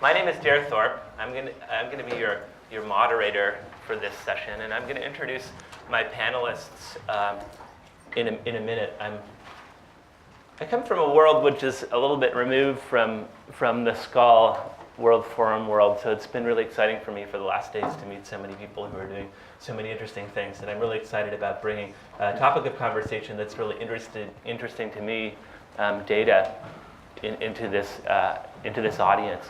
My name is Jer Thorpe. I'm going to be your moderator for this session, and I'm going to introduce my panelists in a minute. I come from a world which is a little bit removed from the Skoll World Forum world, so it's been really exciting for me for the last days to meet so many people who are doing so many interesting things, and I'm really excited about bringing a topic of conversation that's really interesting to me, data, into this audience.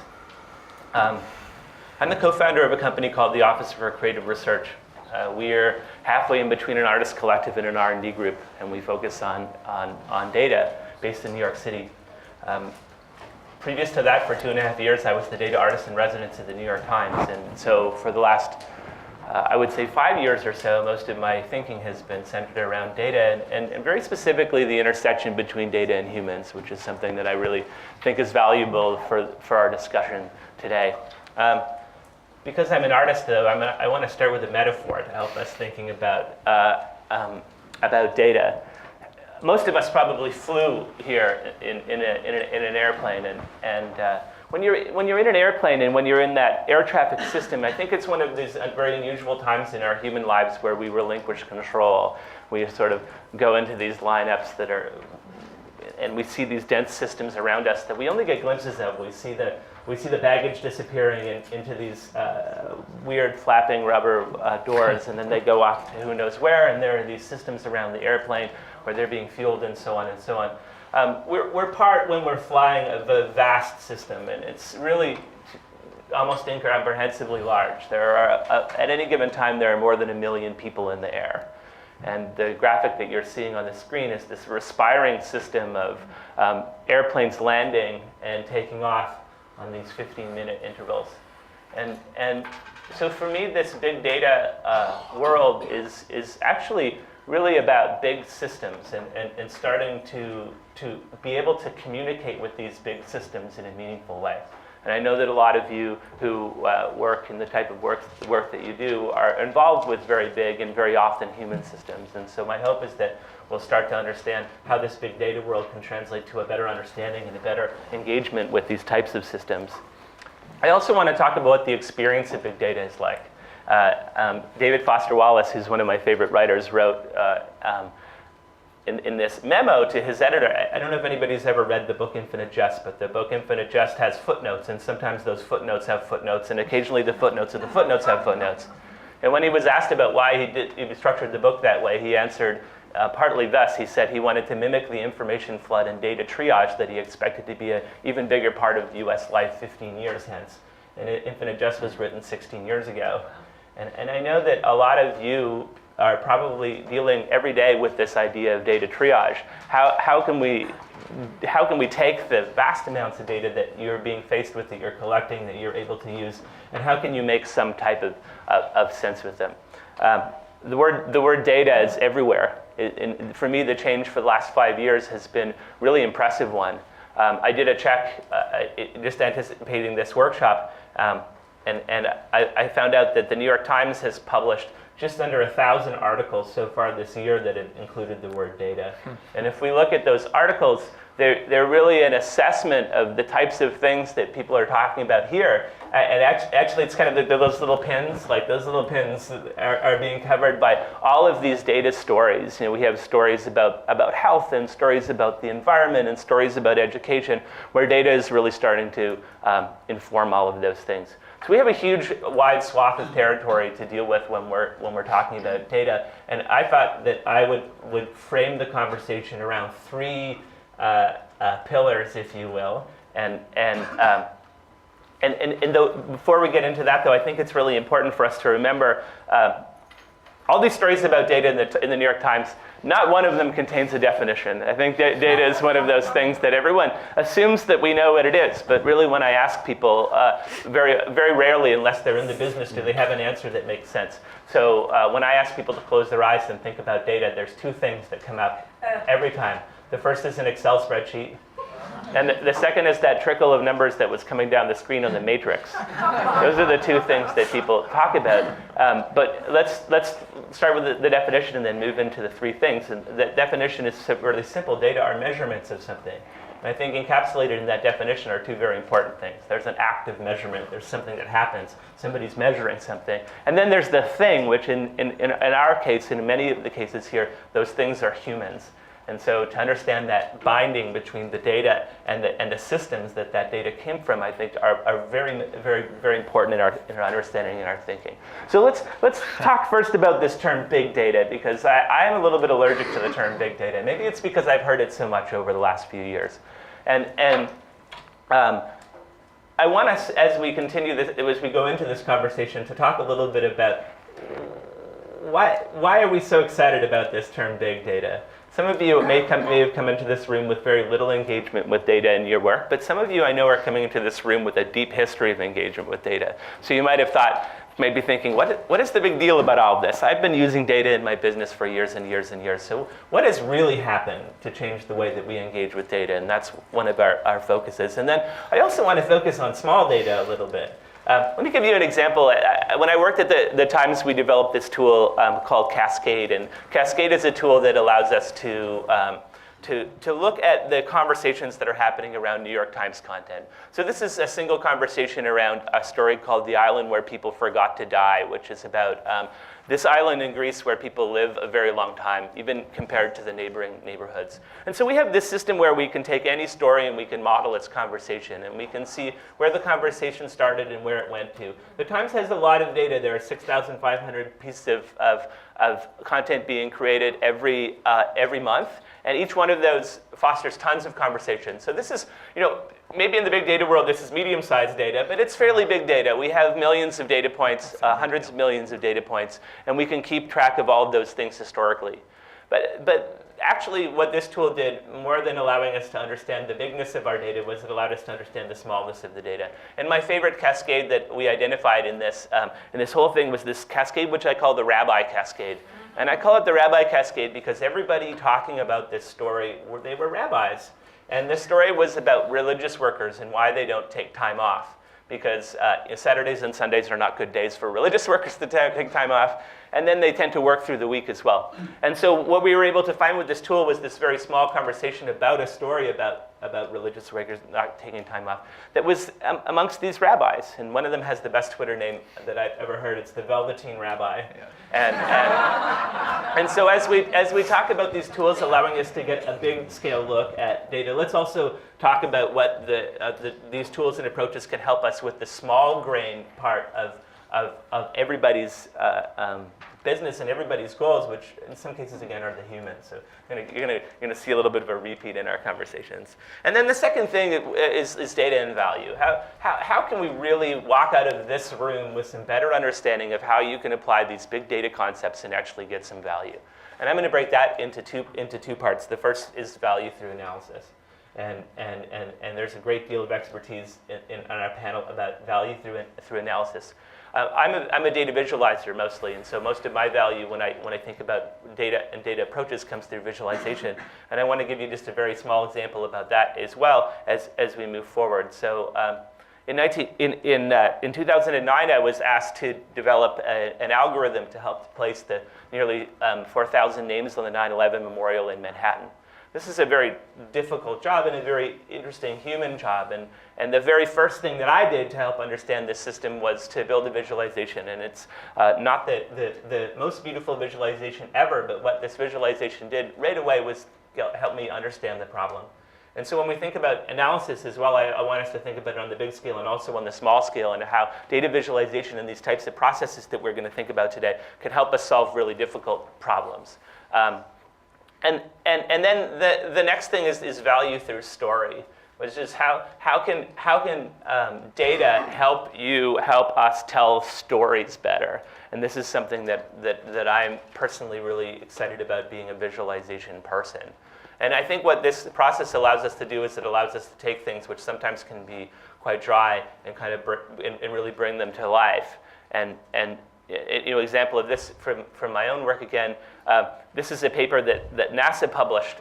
I'm the co-founder of a company called the Office for Creative Research. We're halfway in between an artist collective and an R&D group, and we focus on data based in New York City. Previous to that, for 2.5 years, I was the data artist in residence at the New York Times, and so for the last, I would say 5 years or so, most of my thinking has been centered around data, and very specifically the intersection between data and humans, which is something that I really think is valuable for our discussion today. Because I'm an artist, though, I want to start with a metaphor to help us thinking about data. Most of us probably flew here in an airplane, and when you're in an airplane and when you're in that air traffic system, I think it's one of these very unusual times in our human lives where we relinquish control. We sort of go into these lineups and we see these dense systems around us that we only get glimpses of. We see the baggage disappearing into these weird flapping rubber doors, and then they go off to who knows where, and there are these systems around the airplane where they're being fueled and so on and so on. We're part, when we're flying, of a vast system, and it's really almost incomprehensibly large. There are, at any given time, there are more than 1 million people in the air. And the graphic that you're seeing on the screen is this respiring system of airplanes landing and taking off on these 15-minute intervals. And so for me, this big data world is actually really about big systems and starting to be able to communicate with these big systems in a meaningful way. And I know that a lot of you who work in the type of work that you do are involved with very big and very often human systems. And so my hope is that we'll start to understand how this big data world can translate to a better understanding and a better engagement with these types of systems. I also want to talk about what the experience of big data is like. David Foster Wallace, who's one of my favorite writers, wrote in this memo to his editor. I don't know if anybody's ever read the book Infinite Jest, but the book Infinite Jest has footnotes, and sometimes those footnotes have footnotes, and occasionally the footnotes of the footnotes have footnotes. And when he was asked about why he structured the book that way, he answered partly thus. He said he wanted to mimic the information flood and data triage that he expected to be an even bigger part of US life 15 years hence. And Infinite Jest was written 16 years ago. And I know that a lot of you are probably dealing every day with this idea of data triage. How can we take the vast amounts of data that you're being faced with, that you're collecting, that you're able to use, and how can you make some type of sense with them? The word data is everywhere. For me, the change for the last 5 years has been really impressive one. I did a check just anticipating this workshop, and I found out that the New York Times has published just under 1,000 articles so far this year that have included the word data. And if we look at those articles, they're really an assessment of the types of things that people are talking about here. And actually, it's kind of those little pins, like those little pins are being covered by all of these data stories. You know, we have stories about health and stories about the environment and stories about education, where data is really starting to inform all of those things. So we have a huge, wide swath of territory to deal with when we're talking about data. And I thought that I would frame the conversation around 3 pillars, if you will. And though, before we get into that, though, I think it's really important for us to remember all these stories about data in the New York Times, not one of them contains a definition. I think data is one of those things that everyone assumes that we know what it is, but really when I ask people, very, very rarely, unless they're in the business, do they have an answer that makes sense. So when I ask people to close their eyes and think about data, there's 2 things that come up every time. The first is an Excel spreadsheet. And the second is that trickle of numbers that was coming down the screen on the matrix. Those are the 2 things that people talk about. But let's start with the definition and then move into the 3 things. And the definition is really simple. Data are measurements of something. And I think encapsulated in that definition are two very important things. There's an active measurement. There's something that happens. Somebody's measuring something. And then there's the thing, which in our case, in many of the cases here, those things are humans. And so to understand that binding between the data and the systems that data came from, I think are very, very, very important in our understanding and our thinking. So let's talk first about this term big data, because I am a little bit allergic to the term big data. Maybe it's because I've heard it so much over the last few years. And I want us, as we continue this, as we go into this conversation, to talk a little bit about why are we so excited about this term big data? Some of you may have come into this room with very little engagement with data in your work, but some of you I know are coming into this room with a deep history of engagement with data. So you might have thought, maybe thinking, what is the big deal about all of this? I've been using data in my business for years and years and years. So what has really happened to change the way that we engage with data? And that's one of our focuses. And then I also want to focus on small data a little bit. Let me give you an example. When I worked at the Times, we developed this tool called Cascade. And Cascade is a tool that allows us to look at the conversations that are happening around New York Times content. So this is a single conversation around a story called The Island Where People Forgot to Die, which is about this island in Greece where people live a very long time, even compared to the neighboring neighborhoods. And so we have this system where we can take any story and we can model its conversation, and we can see where the conversation started and where it went to. The Times has a lot of data. There are 6,500 pieces of content being created every month. And each one of those fosters tons of conversation. So this is, maybe in the big data world, this is medium-sized data, but it's fairly big data. We have millions of data points, hundreds of millions of data points, and we can keep track of all of those things historically. But actually, what this tool did, more than allowing us to understand the bigness of our data, was it allowed us to understand the smallness of the data. And my favorite cascade that we identified in this whole thing was this cascade, which I call the rabbi cascade. And I call it the rabbi cascade because everybody talking about this story, they were rabbis. And this story was about religious workers and why they don't take time off. Because Saturdays and Sundays are not good days for religious workers to take time off. And then they tend to work through the week as well. And so what we were able to find with this tool was this very small conversation about a story about religious workers not taking time off that was amongst these rabbis. And one of them has the best Twitter name that I've ever heard. It's the Velveteen Rabbi. Yeah. And so as we talk about these tools allowing us to get a big scale look at data, let's also talk about what these tools and approaches can help us with the small grain part of everybody's business and everybody's goals, which in some cases, again, are the humans. So you're going to see a little bit of a repeat in our conversations. And then the second thing is data and value. How can we really walk out of this room with some better understanding of how you can apply these big data concepts and actually get some value? And I'm going to break that into two parts. The first is value through analysis. And there's a great deal of expertise on our panel about value through analysis. I'm a data visualizer mostly, and so most of my value when I think about data and data approaches comes through visualization. And I want to give you just a very small example about that as well as we move forward. So in 2009, I was asked to develop an algorithm to help place the nearly 4,000 names on the 9/11 memorial in Manhattan. This is a very difficult job and a very interesting human job. And the very first thing that I did to help understand this system was to build a visualization. And it's not the most beautiful visualization ever, but what this visualization did right away was help me understand the problem. And so when we think about analysis as well, I want us to think about it on the big scale and also on the small scale, and how data visualization and these types of processes that we're going to think about today can help us solve really difficult problems. And then the next thing is value through story, which is how can data help us tell stories better? And this is something that I'm personally really excited about, being a visualization person. And I think what this process allows us to do is it allows us to take things which sometimes can be quite dry and kind of and really bring them to life. And example of this from my own work again. This is a paper that NASA published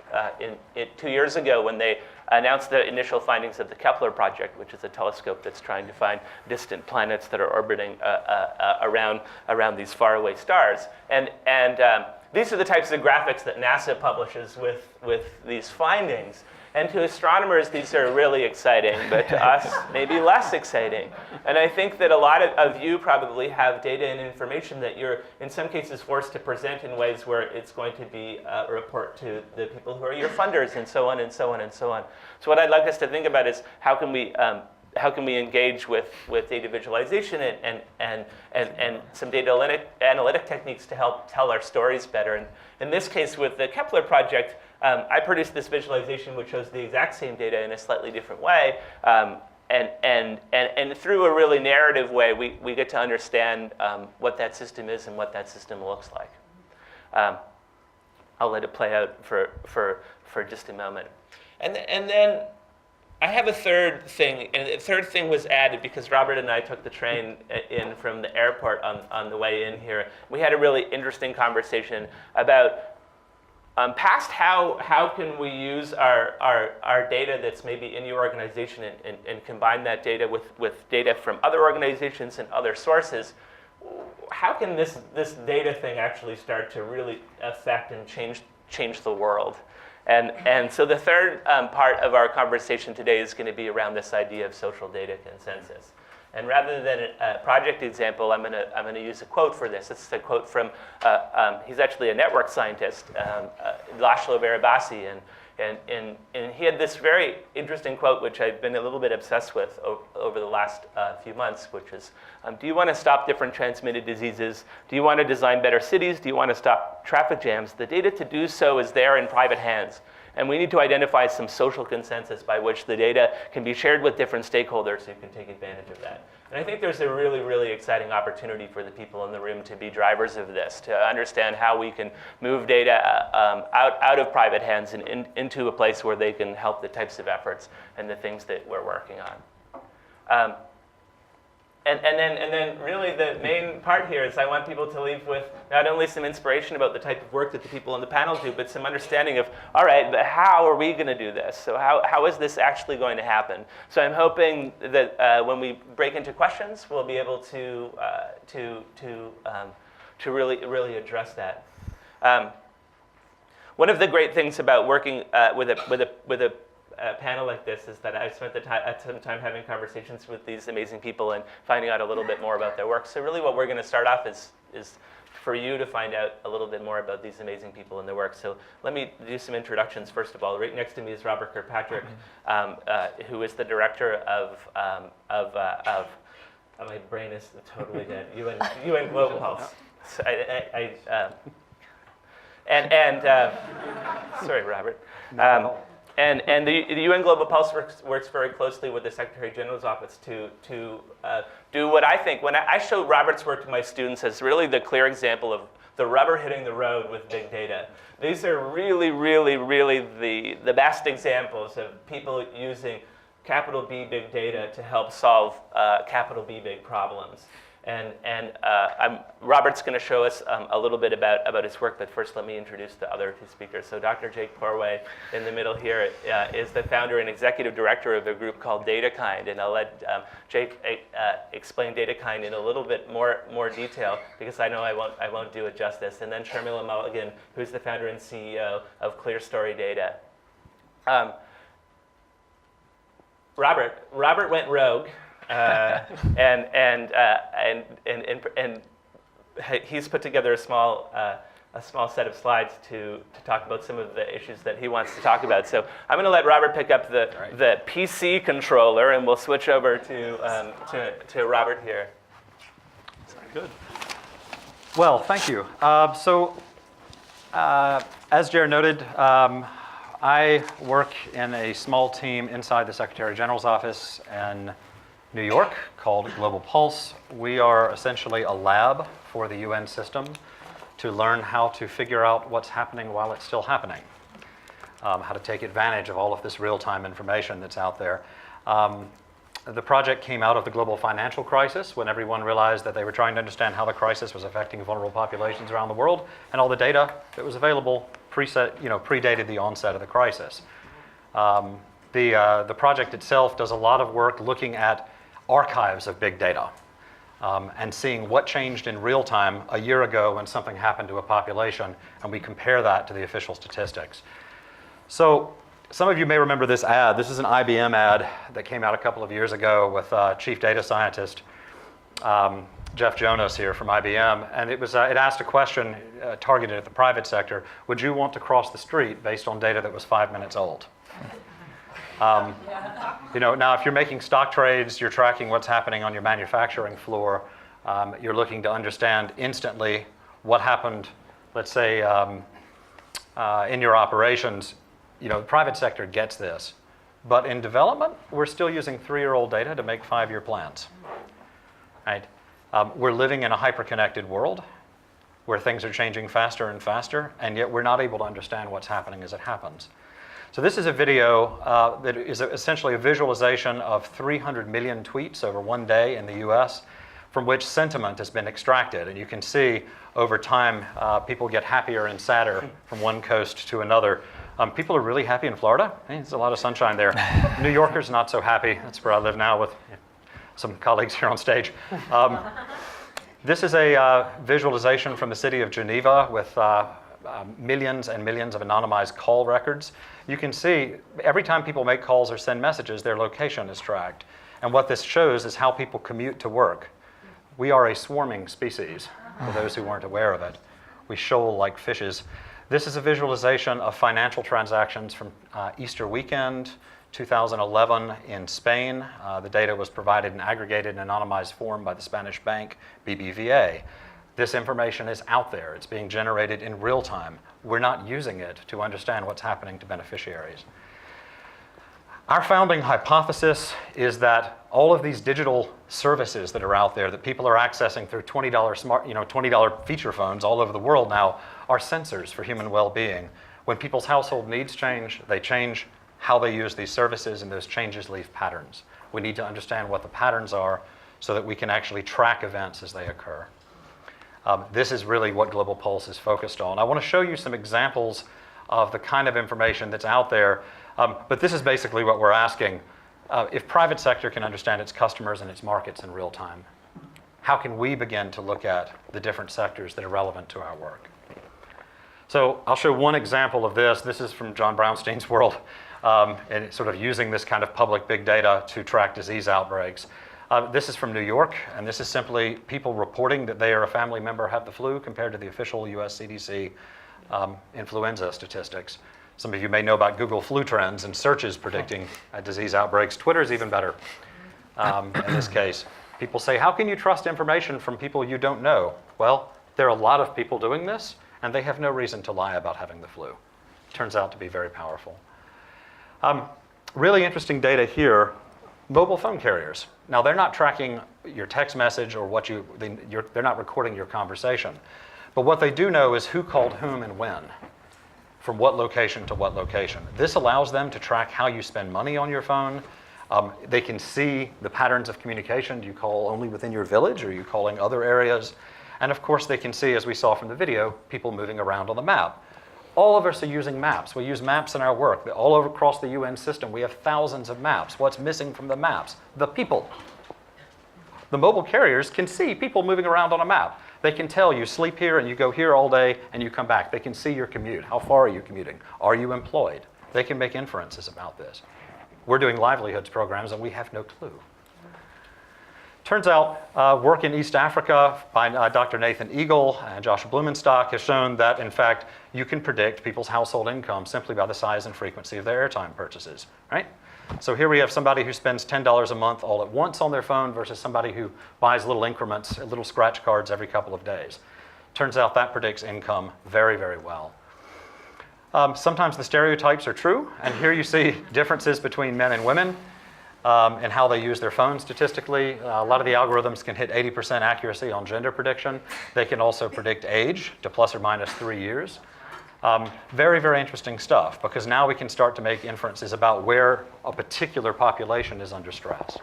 2 years ago when they announced the initial findings of the Kepler project, which is a telescope that's trying to find distant planets that are orbiting around these faraway stars. And these are the types of graphics that NASA publishes with these findings. And to astronomers, these are really exciting, but to us, maybe less exciting. And I think that a lot of you probably have data and information that you're, in some cases, forced to present in ways where it's going to be a report to the people who are your funders, and so on, and so on, and so on. So what I'd like us to think about is how can we engage with data visualization and some data analytic techniques to help tell our stories better. And in this case, with the Kepler project, I produced this visualization which shows the exact same data in a slightly different way. And through a really narrative way, we get to understand what that system is and what that system looks like. I'll let it play out for just a moment. And then I have a third thing, and the third thing was added because Robert and I took the train in from the airport on the way in here. We had a really interesting conversation about past how can we use our data that's maybe in your organization and combine that data with data from other organizations and other sources. How can this data thing actually start to really affect and change the world? And so the third part of our conversation today is going to be around this idea of social data consensus. And rather than a project example, I'm going to use a quote for this. It's a quote from, he's actually a network scientist, Laszlo Barabasi, and he had this very interesting quote, which I've been a little bit obsessed with over the last few months, which is, do you want to stop different transmitted diseases? Do you want to design better cities? Do you want to stop traffic jams? The data to do so is there in private hands. And we need to identify some social consensus by which the data can be shared with different stakeholders who can take advantage of that. And I think there's a really, really exciting opportunity for the people in the room to be drivers of this, to understand how we can move data out of private hands and into a place where they can help the types of efforts and the things that we're working on. And then really the main part here is I want people to leave with not only some inspiration about the type of work that the people on the panel do, but some understanding of, all right, but how are we going to do this? So how is this actually going to happen? So I'm hoping that when we break into questions, we'll be able to really address that. One of the great things about working with a panel like this is that I've spent some time having conversations with these amazing people and finding out a little bit more about their work. So really what we're going to start off is for you to find out a little bit more about these amazing people and their work. So let me do some introductions first of all. Right next to me is Robert Kirkpatrick, who is the director of my brain is totally dead, UN Global Pulse. So sorry, Robert. And the UN Global Pulse works very closely with the Secretary General's office to do what I think, when I show Robert's work to my students, as really the clear example of the rubber hitting the road with big data. These are really, really, really the best examples of people using capital B big data to help solve capital B big problems. And Robert's going to show us a little bit about his work, but first let me introduce the other two speakers. So Dr. Jake Porway in the middle here is the founder and executive director of a group called DataKind, and I'll let Jake explain DataKind in a little bit more detail because I know I won't do it justice. And then Sharmila Mulligan, who's the founder and CEO of ClearStory Data. Robert went rogue. And he's put together a small set of slides to talk about some of the issues that he wants to talk about. So I'm going to let Robert pick up the PC controller, and we'll switch over to Robert here. Good. Well, thank you. As Jer noted, I work in a small team inside the Secretary General's office in New York called Global Pulse. We are essentially a lab for the UN system to learn how to figure out what's happening while it's still happening, how to take advantage of all of this real-time information that's out there. The project came out of the global financial crisis when everyone realized that they were trying to understand how the crisis was affecting vulnerable populations around the world, and all the data that was available predated the onset of the crisis. The project itself does a lot of work looking at archives of big data. and seeing what changed in real time a year ago when something happened to a population, and we compare that to the official statistics. So some of you may remember this ad. This is an IBM ad that came out a couple of years ago with chief data scientist Jeff Jonas here from IBM, and it asked a question targeted at the private sector: would you want to cross the street based on data that was 5 minutes old? Now if you're making stock trades, you're tracking what's happening on your manufacturing floor, you're looking to understand instantly what happened, let's say, in your operations. The private sector gets this. But in development, we're still using 3-year-old data to make 5-year plans. Right? We're living in a hyper-connected world where things are changing faster and faster, and yet we're not able to understand what's happening as it happens. So this is a video that is essentially a visualization of 300 million tweets over one day in the US, from which sentiment has been extracted. And you can see over time, people get happier and sadder from one coast to another. People are really happy in Florida. There's a lot of sunshine there. New Yorkers not so happy. That's where I live now with some colleagues here on stage. This is a visualization from the city of Geneva with millions and millions of anonymized call records. You can see every time people make calls or send messages, their location is tracked. And what this shows is how people commute to work. We are a swarming species, for those who weren't aware of it. We shoal like fishes. This is a visualization of financial transactions from Easter weekend, 2011 in Spain. The data was provided in aggregated and anonymized form by the Spanish bank BBVA. This information is out there. It's being generated in real time. We're not using it to understand what's happening to beneficiaries. Our founding hypothesis is that all of these digital services that are out there that people are accessing through $20 feature phones all over the world now are sensors for human well-being. When people's household needs change, they change how they use these services, and those changes leave patterns. We need to understand what the patterns are so that we can actually track events as they occur. This is really what Global Pulse is focused on. I want to show you some examples of the kind of information that's out there, but this is basically what we're asking. If private sector can understand its customers and its markets in real time, how can we begin to look at the different sectors that are relevant to our work? So I'll show one example of this. This is from John Brownstein's world, and sort of using this kind of public big data to track disease outbreaks. This is from New York, and this is simply people reporting that they or a family member have the flu compared to the official US CDC influenza statistics. Some of you may know about Google flu trends and searches predicting disease outbreaks. Twitter's even better in this case. People say, how can you trust information from people you don't know? Well, there are a lot of people doing this, and they have no reason to lie about having the flu. Turns out to be very powerful. Really interesting data here. Mobile phone carriers. Now, they're not tracking your text message or they're not recording your conversation. But what they do know is who called whom and when, from what location to what location. This allows them to track how you spend money on your phone. They can see the patterns of communication. Do you call only within your village, or are you calling other areas? And of course, they can see, as we saw from the video, people moving around on the map. All of us are using maps. We use maps in our work. All over across the UN system, we have thousands of maps. What's missing from the maps? The people. The mobile carriers can see people moving around on a map. They can tell you sleep here and you go here all day and you come back. They can see your commute. How far are you commuting? Are you employed? They can make inferences about this. We're doing livelihoods programs and we have no clue. Turns out work in East Africa by Dr. Nathan Eagle and Joshua Blumenstock has shown that, in fact, you can predict people's household income simply by the size and frequency of their airtime purchases, right? So here we have somebody who spends $10 a month all at once on their phone versus somebody who buys little increments, little scratch cards every couple of days. Turns out that predicts income very, very well. Sometimes the stereotypes are true, and here you see differences between men and women. And how they use their phones statistically. A lot of the algorithms can hit 80% accuracy on gender prediction. They can also predict age to plus or minus 3 years. Very, very interesting stuff, because now we can start to make inferences about where a particular population is under stress.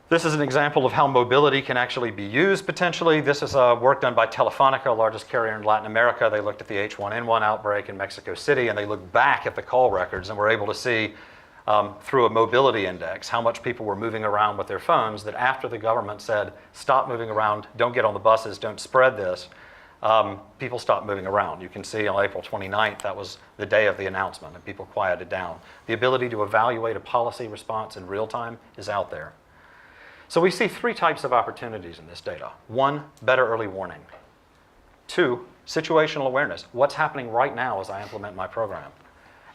This is an example of how mobility can actually be used potentially. This is work done by Telefonica, largest carrier in Latin America. They looked at the H1N1 outbreak in Mexico City, and they looked back at the call records and were able to see through a mobility index, how much people were moving around with their phones, that after the government said, stop moving around, don't get on the buses, don't spread this, people stopped moving around. You can see on April 29th, that was the day of the announcement, and people quieted down. The ability to evaluate a policy response in real time is out there. So we see 3 types of opportunities in this data. 1, better early warning. 2, situational awareness. What's happening right now as I implement my program?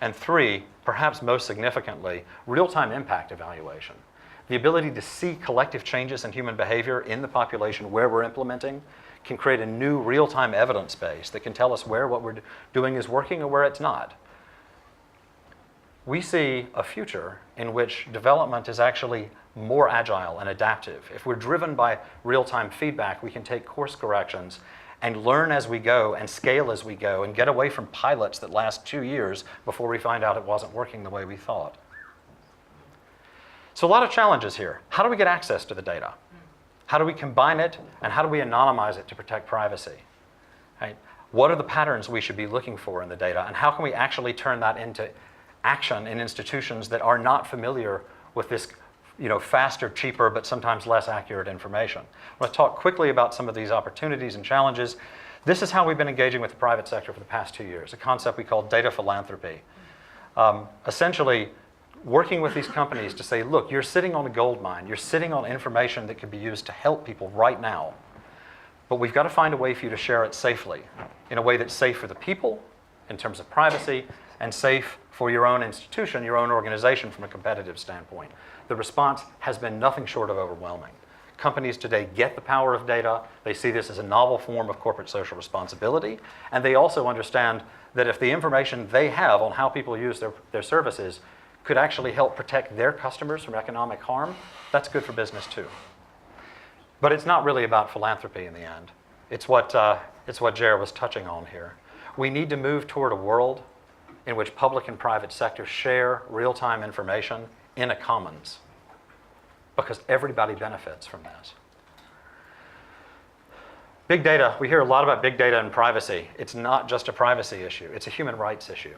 And 3, perhaps most significantly, real-time impact evaluation. The ability to see collective changes in human behavior in the population where we're implementing can create a new real-time evidence base that can tell us where what we're doing is working or where it's not. We see a future in which development is actually more agile and adaptive. If we're driven by real-time feedback, we can take course corrections and learn as we go and scale as we go and get away from pilots that last 2 years before we find out it wasn't working the way we thought. So a lot of challenges here. How do we get access to the data? How do we combine it, and how do we anonymize it to protect privacy? Right? What are the patterns we should be looking for in the data, and how can we actually turn that into action in institutions that are not familiar with this faster, cheaper, but sometimes less accurate information? I want to talk quickly about some of these opportunities and challenges. This is how we've been engaging with the private sector for the past 2 years, a concept we call data philanthropy. Essentially, working with these companies to say, look, you're sitting on a gold mine, you're sitting on information that could be used to help people right now, but we've got to find a way for you to share it safely, in a way that's safe for the people in terms of privacy, and safe for your own institution, your own organization from a competitive standpoint. The response has been nothing short of overwhelming. Companies today get the power of data, they see this as a novel form of corporate social responsibility, and they also understand that if the information they have on how people use their services could actually help protect their customers from economic harm, that's good for business too. But it's not really about philanthropy in the end. It's what Jer was touching on here. We need to move toward a world in which public and private sectors share real-time information in a commons, because everybody benefits from this. Big data, we hear a lot about big data and privacy. It's not just a privacy issue, it's a human rights issue.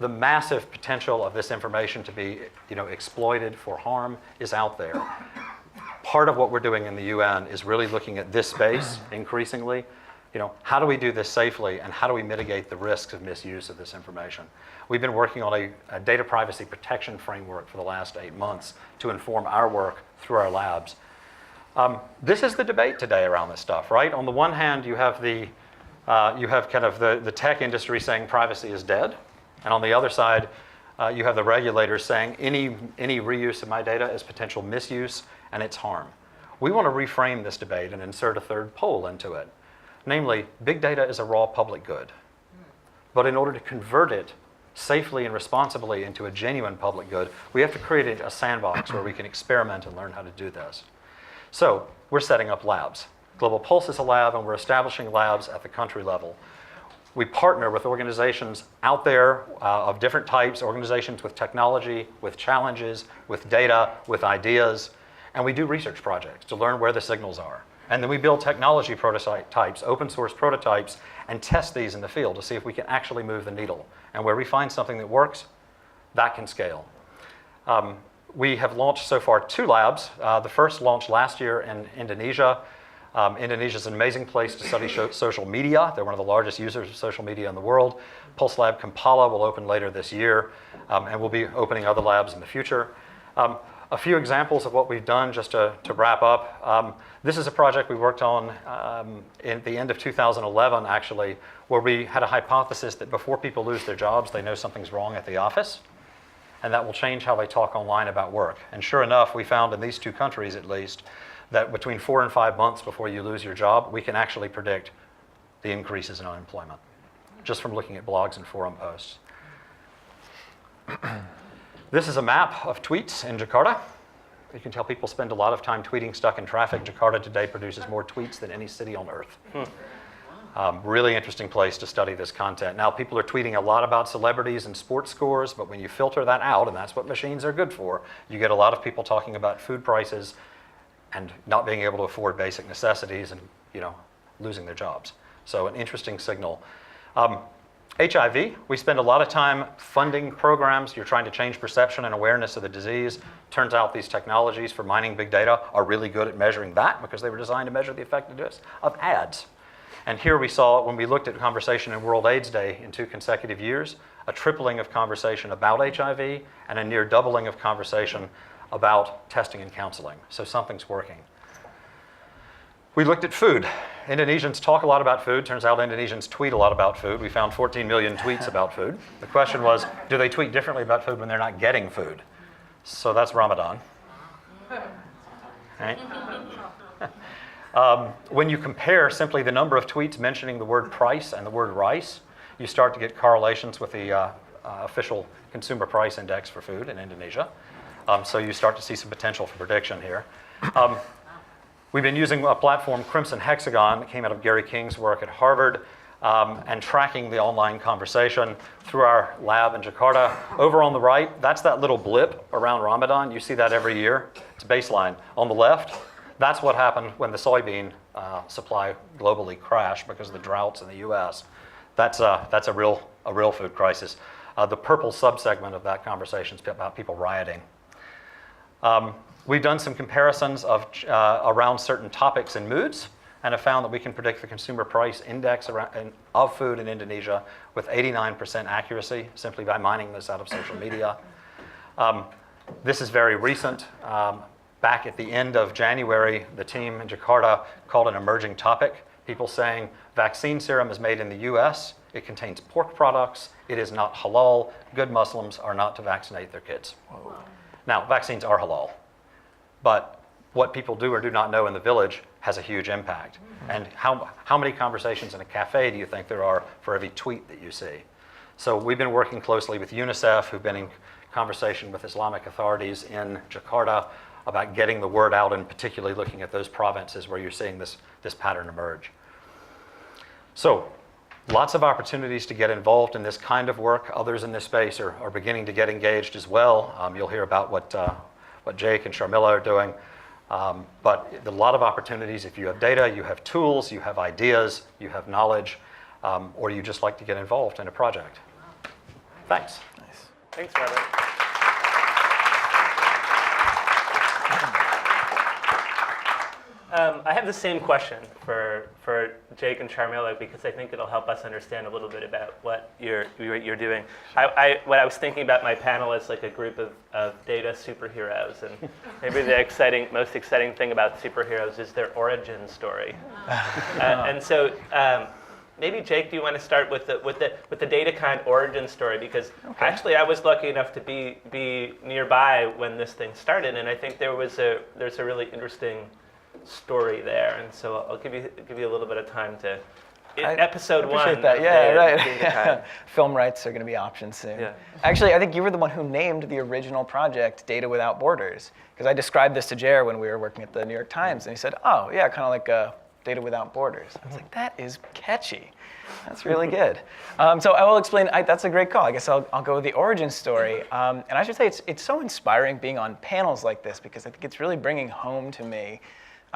The massive potential of this information to be exploited for harm is out there. Part of what we're doing in the UN is really looking at this space increasingly. How do we do this safely, and how do we mitigate the risks of misuse of this information? We've been working on a data privacy protection framework for the last 8 months to inform our work through our labs. This is the debate today around this stuff, right? On the one hand, you have kind of the tech industry saying privacy is dead. And on the other side, you have the regulators saying any reuse of my data is potential misuse and it's harm. We want to reframe this debate and insert a third pole into it. Namely, big data is a raw public good. But in order to convert it safely and responsibly into a genuine public good, we have to create a sandbox where we can experiment and learn how to do this. So we're setting up labs. Global Pulse is a lab, and we're establishing labs at the country level. We partner with organizations out there of different types, organizations with technology, with challenges, with data, with ideas, and we do research projects to learn where the signals are. And then we build technology prototypes, open source prototypes, and test these in the field to see if we can actually move the needle. And where we find something that works, that can scale. We have launched so far 2 labs. The first launched last year in Indonesia. Indonesia is an amazing place to study social media. They're one of the largest users of social media in the world. Pulse Lab Kampala will open later this year, and we'll be opening other labs in the future. A few examples of what we've done just to wrap up. This is a project we worked on in the end of 2011, actually, where we had a hypothesis that before people lose their jobs, they know something's wrong at the office, and that will change how they talk online about work. And sure enough, we found in these 2 countries at least, that between 4 and 5 months before you lose your job, we can actually predict the increases in unemployment, just from looking at blogs and forum posts. This is a map of tweets in Jakarta. You can tell people spend a lot of time tweeting stuck in traffic. Jakarta today produces more tweets than any city on earth. Really interesting place to study this content. Now, people are tweeting a lot about celebrities and sports scores, but when you filter that out, and that's what machines are good for, you get a lot of people talking about food prices and not being able to afford basic necessities and losing their jobs. So an interesting signal. HIV, we spend a lot of time funding programs. You're trying to change perception and awareness of the disease. Turns out these technologies for mining big data are really good at measuring that because they were designed to measure the effectiveness of ads. And here we saw, when we looked at conversation in World AIDS Day in 2 consecutive years, a tripling of conversation about HIV and a near doubling of conversation about testing and counseling. So something's working. We looked at food. Indonesians talk a lot about food. Turns out Indonesians tweet a lot about food. We found 14 million tweets about food. The question was, do they tweet differently about food when they're not getting food? So that's Ramadan. Right? When you compare simply the number of tweets mentioning the word price and the word rice, you start to get correlations with the official consumer price index for food in Indonesia. So you start to see some potential for prediction here. We've been using a platform, Crimson Hexagon, that came out of Gary King's work at Harvard, and tracking the online conversation through our lab in Jakarta. Over on the right, that's that little blip around Ramadan. You see that every year. It's baseline. On the left, that's what happened when the soybean supply globally crashed because of the droughts in the US. That's a real food crisis. The purple subsegment of that conversation is about people rioting. We've done some comparisons of around certain topics and moods, and have found that we can predict the consumer price index of food in Indonesia with 89% accuracy simply by mining this out of social media. This is very recent. Back at the end of January, the team in Jakarta called an emerging topic. People saying vaccine serum is made in the US, it contains pork products, it is not halal, good Muslims are not to vaccinate their kids. Whoa. Now, vaccines are halal, but what people do or do not know in the village has a huge impact. And how many conversations in a cafe do you think there are for every tweet that you see? So we've been working closely with UNICEF, who've been in conversation with Islamic authorities in Jakarta about getting the word out, and particularly looking at those provinces where you're seeing this pattern emerge. So lots of opportunities to get involved in this kind of work. Others in this space are beginning to get engaged as well. You'll hear about what Jake and Sharmila are doing. But a lot of opportunities. If you have data, you have tools, you have ideas, you have knowledge, or you just like to get involved in a project. Thanks. Nice. Thanks, Robert. I have the same question for Jake and Sharmila because I think it'll help us understand a little bit about what you're doing. What I was thinking about my panel is like a group of data superheroes, and maybe the most exciting thing about superheroes is their origin story. And so maybe Jake, do you want to start with the DataKind origin story? Because actually I was lucky enough to be nearby when this thing started, and I think there's a really interesting story there, and so I'll give you a little bit of time to. Episode 1. Appreciate that. Yeah, right. Film rights are going to be options soon. Yeah. Actually, I think you were the one who named the original project Data Without Borders, because I described this to Jer when we were working at the New York Times, and he said, "Oh, yeah, kind of like Data Without Borders." I was like, "That is catchy. That's really good." So I will explain. That's a great call. I guess I'll go with the origin story. And I should say it's so inspiring being on panels like this, because I think it's really bringing home to me,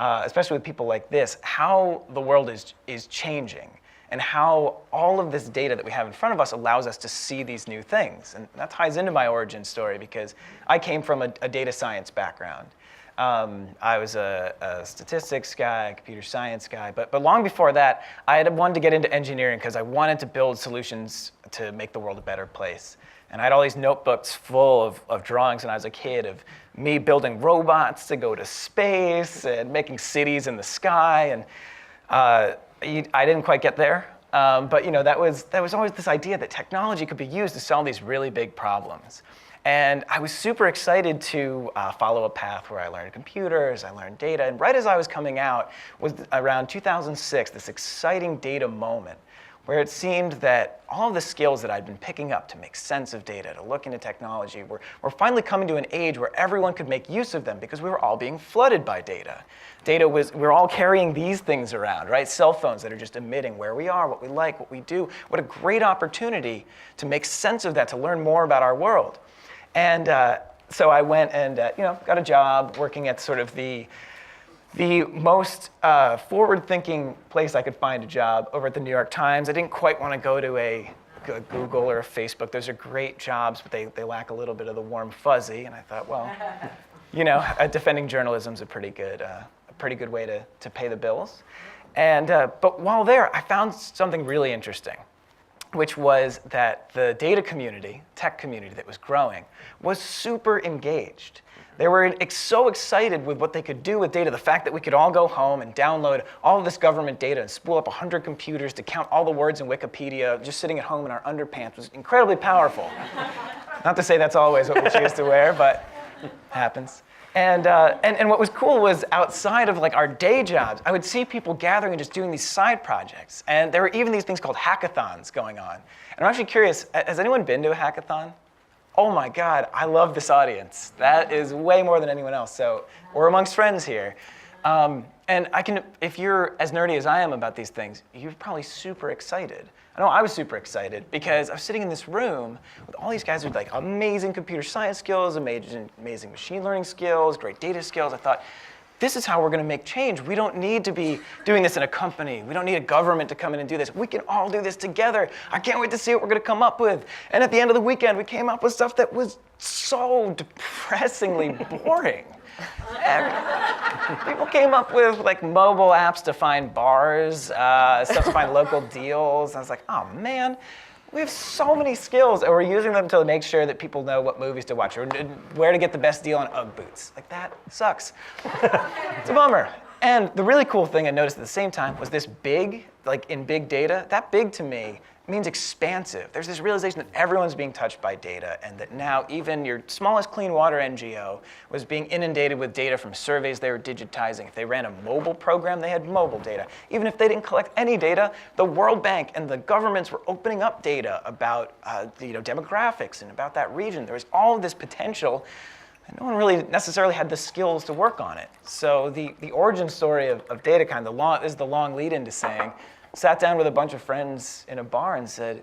especially with people like this, how the world is changing and how all of this data that we have in front of us allows us to see these new things. And that ties into my origin story, because I came from a data science background. I was a statistics guy, a computer science guy, but long before that, I had wanted to get into engineering because I wanted to build solutions to make the world a better place. And I had all these notebooks full of drawings when I was a kid of me building robots to go to space and making cities in the sky. And I didn't quite get there, but that was always this idea that technology could be used to solve these really big problems. And I was super excited to follow a path where I learned computers, I learned data, and right as I was coming out was around 2006, this exciting data moment where it seemed that all of the skills that I'd been picking up to make sense of data, to look into technology, were finally coming to an age where everyone could make use of them, because we were all being flooded by data. We're all carrying these things around, right? Cell phones that are just emitting where we are, what we like, what we do. What a great opportunity to make sense of that, to learn more about our world. And so I went and got a job working at sort of the most forward-thinking place I could find a job over at the New York Times. I didn't quite want to go to a Google or a Facebook. Those are great jobs, but they lack a little bit of the warm fuzzy. And I thought, well, defending journalism is a pretty good way to pay the bills. And but while there, I found something really interesting, which was that the data community, tech community that was growing, was super engaged. They were so excited with what they could do with data. The fact that we could all go home and download all of this government data and spool up 100 computers to count all the words in Wikipedia just sitting at home in our underpants was incredibly powerful. Not to say that's always what we choose to wear, but it happens. And what was cool was outside of like our day jobs, I would see people gathering and just doing these side projects. And there were even these things called hackathons going on. And I'm actually curious, has anyone been to a hackathon? Oh my God, I love this audience. That is way more than anyone else. So we're amongst friends here. And if you're as nerdy as I am about these things, you're probably super excited. I know I was super excited because I was sitting in this room with all these guys with like amazing computer science skills, amazing machine learning skills, great data skills. I thought, this is how we're going to make change. We don't need to be doing this in a company. We don't need a government to come in and do this. We can all do this together. I can't wait to see what we're going to come up with. And at the end of the weekend, we came up with stuff that was so depressingly boring. People came up with like mobile apps to find bars, stuff to find local deals. I was like, oh man, we have so many skills, and we're using them to make sure that people know what movies to watch or where to get the best deal on UGG boots. Like, that sucks. It's a bummer. And the really cool thing I noticed at the same time was this big, like in big data, that big to me means expansive. There's this realization that everyone's being touched by data, and that now even your smallest clean water NGO was being inundated with data from surveys they were digitizing. If they ran a mobile program, they had mobile data. Even if they didn't collect any data, the World Bank and the governments were opening up data about demographics and about that region. There was all of this potential, and no one really necessarily had the skills to work on it. So the origin story of DataKind, is the long lead into saying, sat down with a bunch of friends in a bar and said,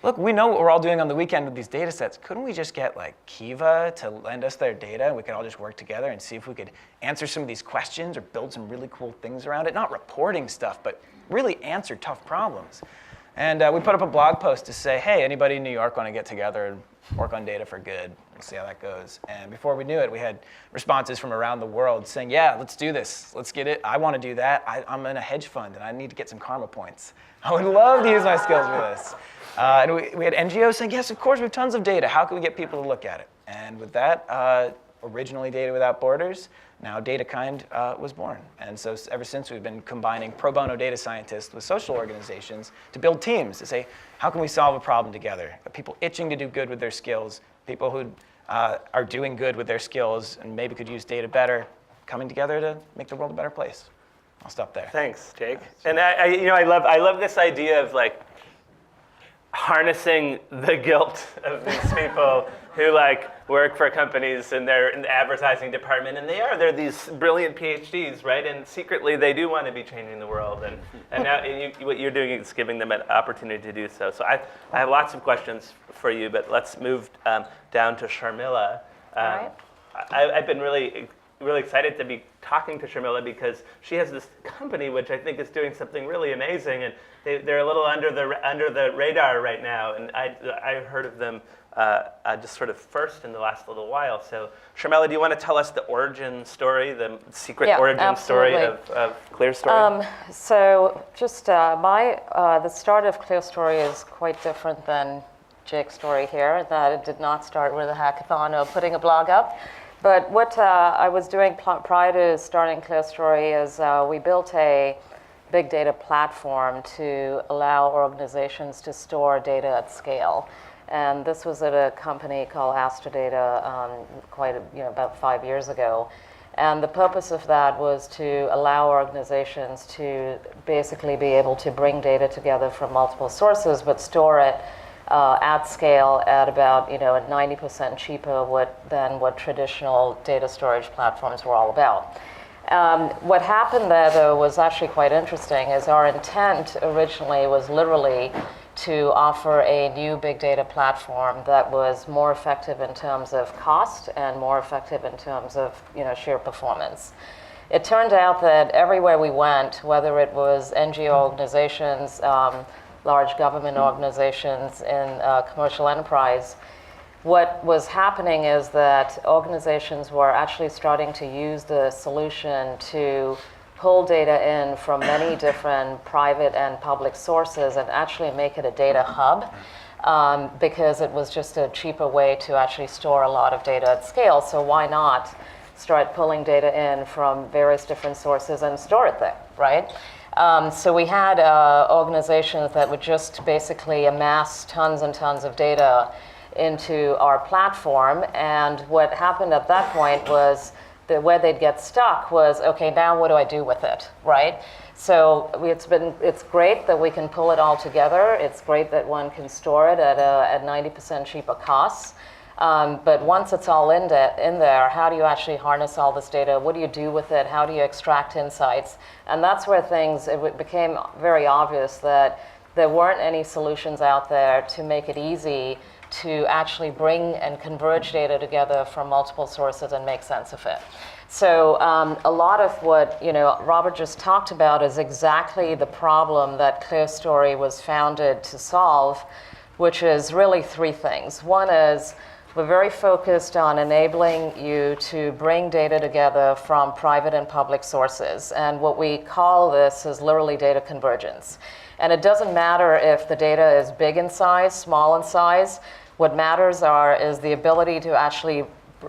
look, we know what we're all doing on the weekend with these data sets. Couldn't we just get like Kiva to lend us their data and we could all just work together and see if we could answer some of these questions or build some really cool things around it? Not reporting stuff, but really answer tough problems. And we put up a blog post to say, hey, anybody in New York want to get together and work on data for good? We'll see how that goes. And before we knew it, we had responses from around the world saying, yeah, let's do this. Let's get it. I want to do that. I'm in a hedge fund, and I need to get some karma points. I would love to use my skills for this. And we had NGOs saying, yes, of course, we have tons of data. How can we get people to look at it? And with that, originally Data Without Borders, now DataKind was born. And so ever since, we've been combining pro bono data scientists with social organizations to build teams to say, how can we solve a problem together? People itching to do good with their skills, people who are doing good with their skills and maybe could use data better, coming together to make the world a better place. I'll stop there. Thanks, Jake. And I love this idea of like harnessing the guilt of these people who like work for companies and they're in the advertising department, and they're these brilliant PhDs, right? And secretly they do want to be changing the world, and now what you're doing is giving them an opportunity to do so. So I have lots of questions for you, but let's move down to Sharmila. All right. I've been really excited to be talking to Sharmila because she has this company which I think is doing something really amazing, and they're a little under the radar right now, and I heard of them just sort of first in the last little while. So Sharmila, do you want to tell us the origin story, the secret origin story of ClearStory? So just the start of ClearStory is quite different than Jake's story here, that it did not start with a hackathon or putting a blog up. But what I was doing prior to starting ClearStory is we built a big data platform to allow organizations to store data at scale. And this was at a company called Astrodata about 5 years ago. And the purpose of that was to allow organizations to basically be able to bring data together from multiple sources, but store it at scale at about 90% cheaper than what traditional data storage platforms were all about. What happened there, though, was actually quite interesting, is our intent originally was literally to offer a new big data platform that was more effective in terms of cost and more effective in terms of sheer performance. It turned out that everywhere we went, whether it was NGO organizations, large government organizations in commercial enterprise. What was happening is that organizations were actually starting to use the solution to pull data in from many different private and public sources and actually make it a data hub, because it was just a cheaper way to actually store a lot of data at scale. So why not start pulling data in from various different sources and store it there, right? So we had organizations that would just basically amass tons and tons of data into our platform, and what happened at that point was that where they'd get stuck was, okay, now what do I do with it, right? So it's great that we can pull it all together. It's great that one can store it at 90% cheaper costs. But once it's all in there, how do you actually harness all this data? What do you do with it? How do you extract insights? And that's where it became very obvious that there weren't any solutions out there to make it easy to actually bring and converge data together from multiple sources and make sense of it. So a lot of what Robert just talked about is exactly the problem that ClearStory was founded to solve, which is really three things. One is we're very focused on enabling you to bring data together from private and public sources. And what we call this is literally data convergence. And it doesn't matter if the data is big in size, small in size. What matters is the ability to actually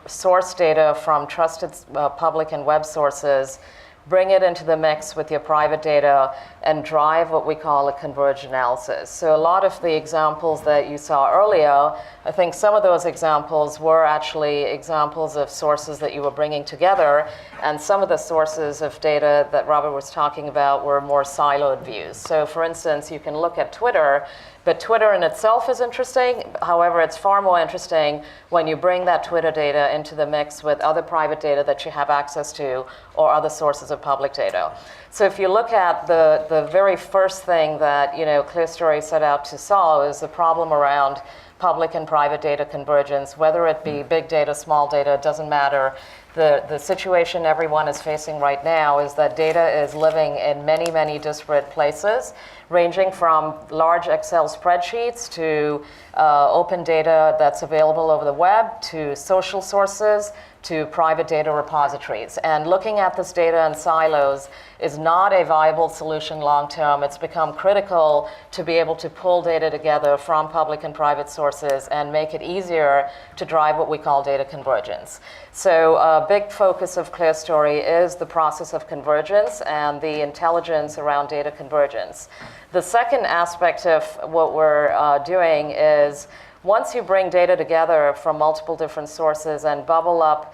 source data from trusted public and web sources, bring it into the mix with your private data, and drive what we call a converged analysis. So a lot of the examples that you saw earlier, I think some of those examples were actually examples of sources that you were bringing together, and some of the sources of data that Robert was talking about were more siloed views. So for instance, you can look at Twitter, but Twitter in itself is interesting. However, it's far more interesting when you bring that Twitter data into the mix with other private data that you have access to or other sources of public data. So if you look at the very first thing that ClearStory set out to solve is the problem around public and private data convergence, whether it be big data, small data, it doesn't matter. The situation everyone is facing right now is that data is living in many, many disparate places, ranging from large Excel spreadsheets to open data that's available over the web, to social sources, to private data repositories. And looking at this data in silos is not a viable solution long term. It's become critical to be able to pull data together from public and private sources and make it easier to drive what we call data convergence. So a big focus of ClearStory is the process of convergence and the intelligence around data convergence. The second aspect of what we're doing is once you bring data together from multiple different sources and bubble up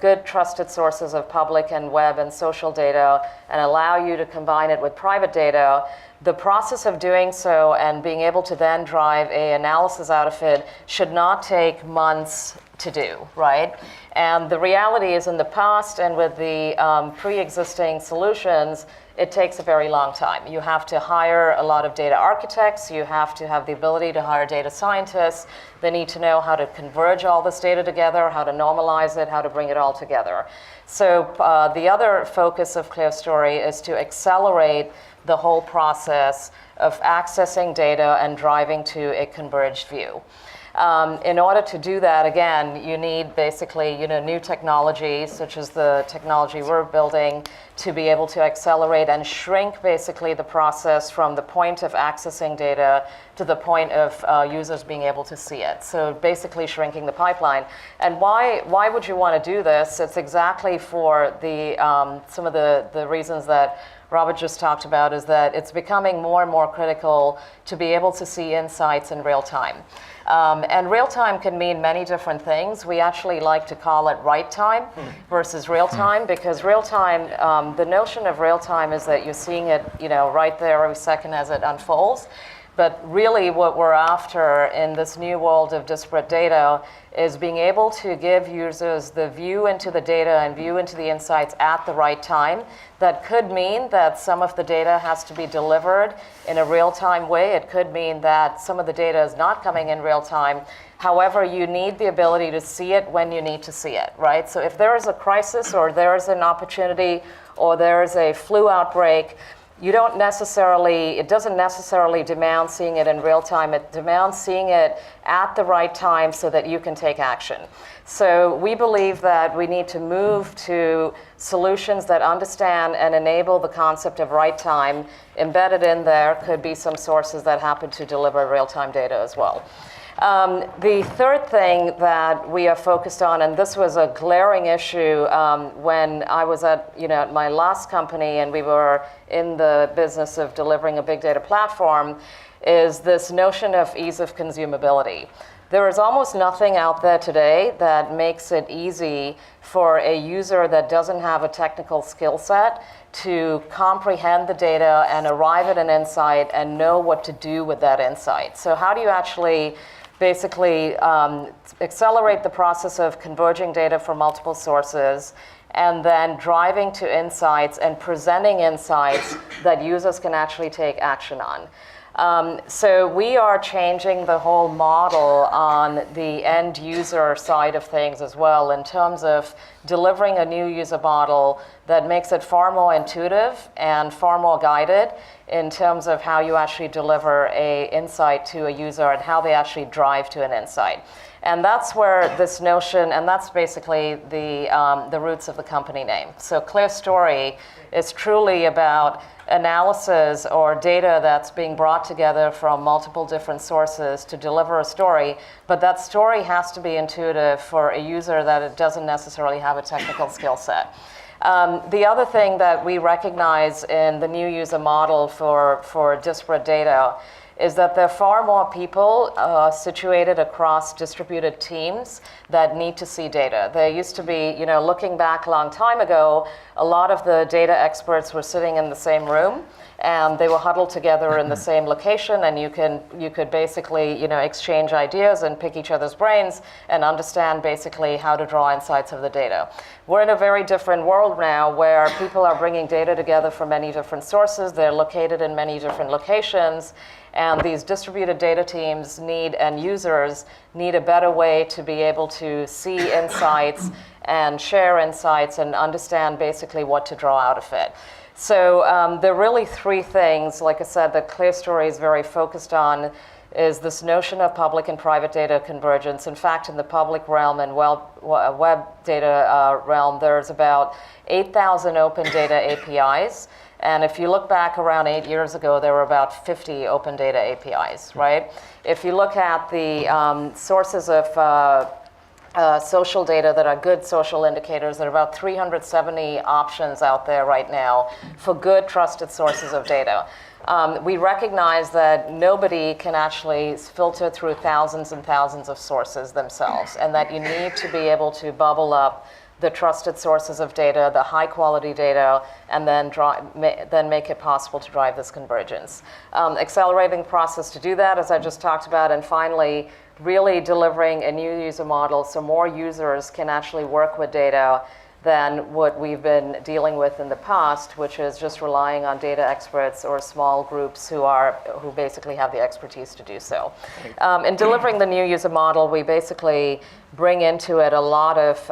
good trusted sources of public and web and social data and allow you to combine it with private data, the process of doing so and being able to then drive an analysis out of it should not take months to do, right? And the reality is in the past and with the pre-existing solutions, it takes a very long time. You have to hire a lot of data architects. You have to have the ability to hire data scientists. They need to know how to converge all this data together, how to normalize it, how to bring it all together. So the other focus of ClearStory is to accelerate the whole process of accessing data and driving to a converged view. In order to do that, again, you need basically new technology, such as the technology we're building, to be able to accelerate and shrink basically the process from the point of accessing data to the point of users being able to see it. So basically shrinking the pipeline. And why would you want to do this? It's exactly for some of the reasons that Robert just talked about, is that it's becoming more and more critical to be able to see insights in real time. And real time can mean many different things. We actually like to call it right time versus real time, because real time, the notion of real time is that you're seeing it right there every second as it unfolds. But really what we're after in this new world of disparate data is being able to give users the view into the data and view into the insights at the right time. That could mean that some of the data has to be delivered in a real-time way. It could mean that some of the data is not coming in real time. However, you need the ability to see it when you need to see it, right? So if there is a crisis or there is an opportunity or there is a flu outbreak, it doesn't necessarily demand seeing it in real time. It demands seeing it at the right time so that you can take action. So we believe that we need to move to solutions that understand and enable the concept of right time. Embedded in there could be some sources that happen to deliver real-time data as well. The third thing that we are focused on, and this was a glaring issue when I was at my last company and we were in the business of delivering a big data platform, is this notion of ease of consumability. There is almost nothing out there today that makes it easy for a user that doesn't have a technical skill set to comprehend the data and arrive at an insight and know what to do with that insight. So how do you actually basically accelerate the process of converging data from multiple sources and then driving to insights and presenting insights that users can actually take action on? So we are changing the whole model on the end user side of things as well, in terms of delivering a new user model that makes it far more intuitive and far more guided in terms of how you actually deliver an insight to a user and how they actually drive to an insight. And that's where this notion, and that's basically the roots of the company name. So ClearStory is truly about analysis or data that's being brought together from multiple different sources to deliver a story, but that story has to be intuitive for a user that it doesn't necessarily have a technical skill set. The other thing that we recognize in the new user model for disparate data is that there are far more people situated across distributed teams that need to see data. There used to be, looking back a long time ago, a lot of the data experts were sitting in the same room and they were huddled together in the same location, and you could basically, exchange ideas and pick each other's brains and understand basically how to draw insights of the data. We're in a very different world now where people are bringing data together from many different sources. They're located in many different locations. And these distributed data teams and users need a better way to be able to see insights and share insights and understand basically what to draw out of it. So there are really three things, like I said, that ClearStory is very focused on, is this notion of public and private data convergence. In fact, in the public realm and web data realm, there's about 8,000 open data APIs. And if you look back around 8 years ago, there were about 50 open data APIs, right? If you look at the sources of social data that are good social indicators, there are about 370 options out there right now for good trusted sources of data. We recognize that nobody can actually filter through thousands and thousands of sources themselves, and that you need to be able to bubble up the trusted sources of data, the high quality data, and then make it possible to drive this convergence. Accelerating the process to do that, as I just talked about, and finally, really delivering a new user model so more users can actually work with data than what we've been dealing with in the past, which is just relying on data experts or small groups who basically have the expertise to do so. In delivering the new user model, we basically bring into it a lot of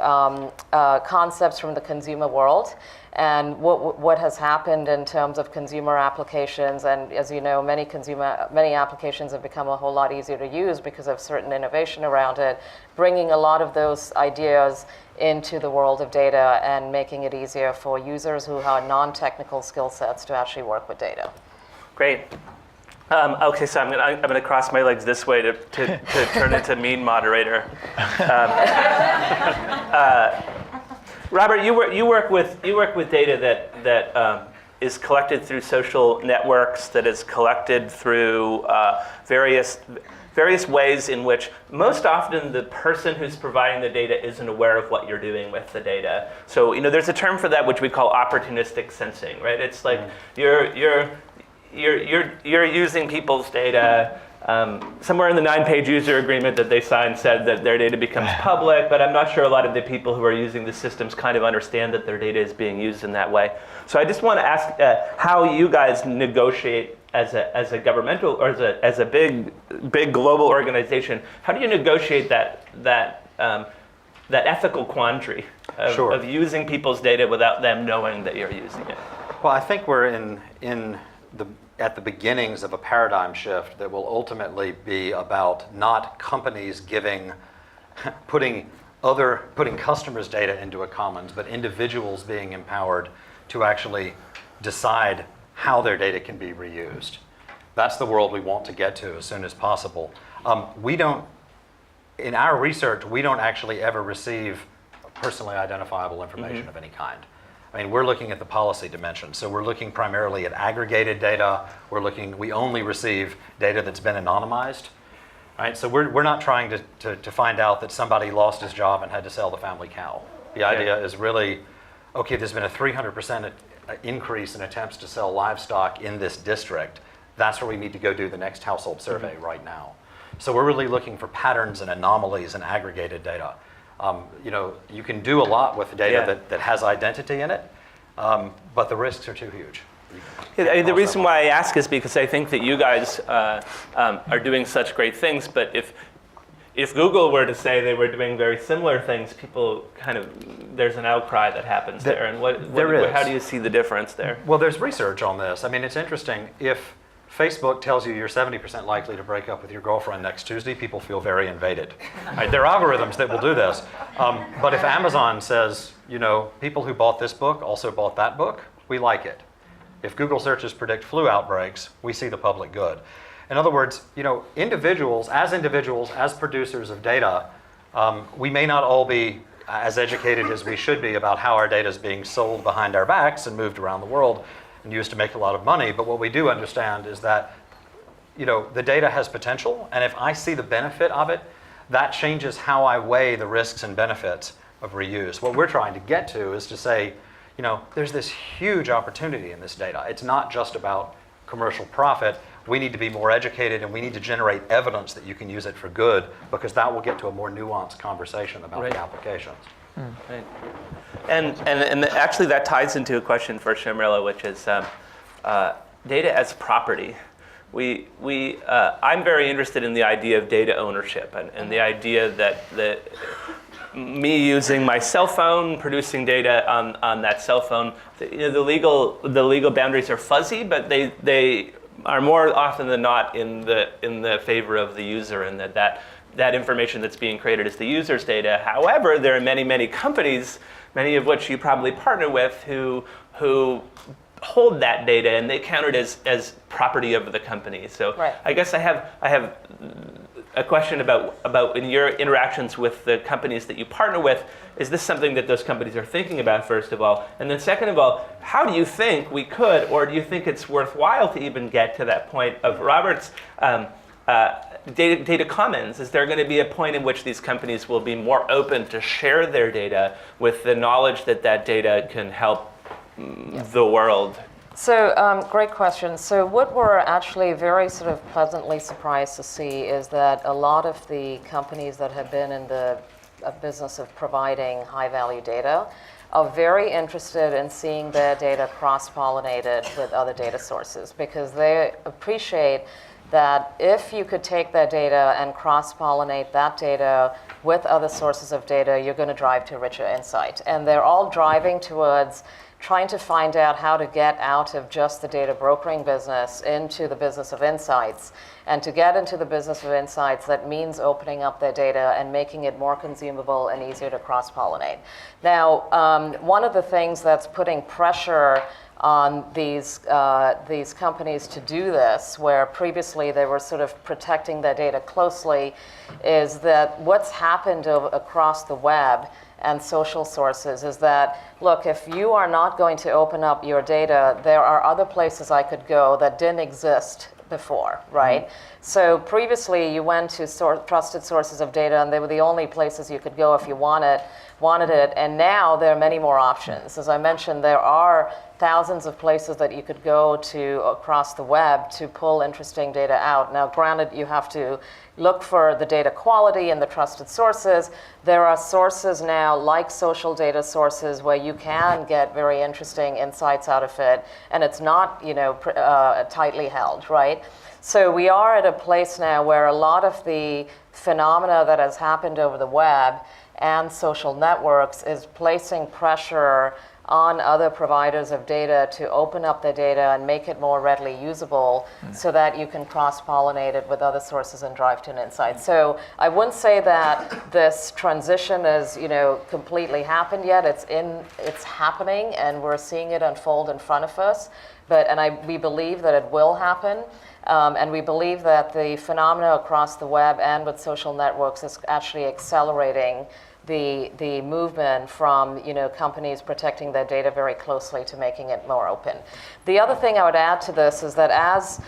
concepts from the consumer world and what has happened in terms of consumer applications. And as you know, many applications have become a whole lot easier to use because of certain innovation around it, bringing a lot of those ideas into the world of data and making it easier for users who have non-technical skill sets to actually work with data. Great. Okay, so I'm gonna cross my legs this way to turn into mean moderator. Robert, you work with data that is collected through social networks, that is collected through various ways in which most often the person who's providing the data isn't aware of what you're doing with the data. So there's a term for that which we call opportunistic sensing, right? It's like you're using people's data. Somewhere in the 9-page user agreement that they signed said that their data becomes public, but I'm not sure a lot of the people who are using the systems kind of understand that their data is being used in that way. So I just want to ask how you guys negotiate as a governmental or as a big global organization. How do you negotiate that ethical quandary of using people's data without them knowing that you're using it? Well, I think we're at the beginnings of a paradigm shift that will ultimately be about not companies putting customers' data into a commons, but individuals being empowered to actually decide how their data can be reused. That's the world we want to get to as soon as possible. In our research, we don't actually ever receive personally identifiable information of any kind. I mean, we're looking at the policy dimension. So we're looking primarily at aggregated data. We only receive data that's been anonymized. Right? So we're not trying to find out that somebody lost his job and had to sell the family cow. The idea is really, okay, there's been a 300% increase in attempts to sell livestock in this district. That's where we need to go do the next household survey right now. So we're really looking for patterns and anomalies in aggregated data. You can do a lot with data that has identity in it, but the risks are too huge. The reason why I ask is because I think that you guys are doing such great things, but if Google were to say they were doing very similar things, people there's an outcry that happens there. And how do you see the difference there? Well, there's research on this. I mean, it's interesting. If Facebook tells you you're 70% likely to break up with your girlfriend next Tuesday, people feel very invaded. Right? There are algorithms that will do this. But if Amazon says, people who bought this book also bought that book, we like it. If Google searches predict flu outbreaks, we see the public good. In other words, individuals, as producers of data, we may not all be as educated as we should be about how our data is being sold behind our backs and moved around the world and used to make a lot of money. But what we do understand is that, the data has potential, and if I see the benefit of it, that changes how I weigh the risks and benefits of reuse. What we're trying to get to is to say, there's this huge opportunity in this data. It's not just about commercial profit. We need to be more educated, and we need to generate evidence that you can use it for good, because that will get to a more nuanced conversation about the applications. Right. And actually that ties into a question for Sharmila, which is data as property. I'm very interested in the idea of data ownership and the idea that me using my cell phone, producing data on that cell phone, the legal boundaries are fuzzy, but they are more often than not in the favor of the user, and that information that's being created is the user's data. However, there are many companies, many of which you probably partner with, who hold that data and they count it as property of the company. So I guess I have a question about in your interactions with the companies that you partner with, is this something that those companies are thinking about, first of all? And then second of all, how do you think we could, or do you think it's worthwhile to even get to that point of Robert's data commons? Is there going to be a point in which these companies will be more open to share their data with the knowledge that data can help the world? So great question. So what we're actually very sort of pleasantly surprised to see is that a lot of the companies that have been in the business of providing high-value data are very interested in seeing their data cross-pollinated with other data sources, because they appreciate that if you could take that data and cross-pollinate that data with other sources of data, you're going to drive to richer insight. And they're all driving towards trying to find out how to get out of just the data brokering business into the business of insights. And to get into the business of insights, that means opening up their data and making it more consumable and easier to cross-pollinate. Now, one of the things that's putting pressure on these companies to do this, where previously they were sort of protecting their data closely, is that what's happened across the web and social sources is that, look, if you are not going to open up your data, there are other places I could go that didn't exist before, right? Mm-hmm. So previously you went to trusted sources of data, and they were the only places you could go if you wanted it, and now there are many more options. As I mentioned, there are thousands of places that you could go to across the web to pull interesting data out. Now, granted, you have to look for the data quality and the trusted sources. There are sources now, like social data sources, where you can get very interesting insights out of it, and it's not, tightly held, right? So we are at a place now where a lot of the phenomena that has happened over the web and social networks is placing pressure on other providers of data to open up their data and make it more readily usable so that you can cross-pollinate it with other sources and drive to an insight. So I wouldn't say that this transition is, completely happened yet. It's happening, and we're seeing it unfold in front of us. We believe that it will happen. And we believe that the phenomena across the web and with social networks is actually accelerating the movement from companies protecting their data very closely to making it more open. The other thing I would add to this is that as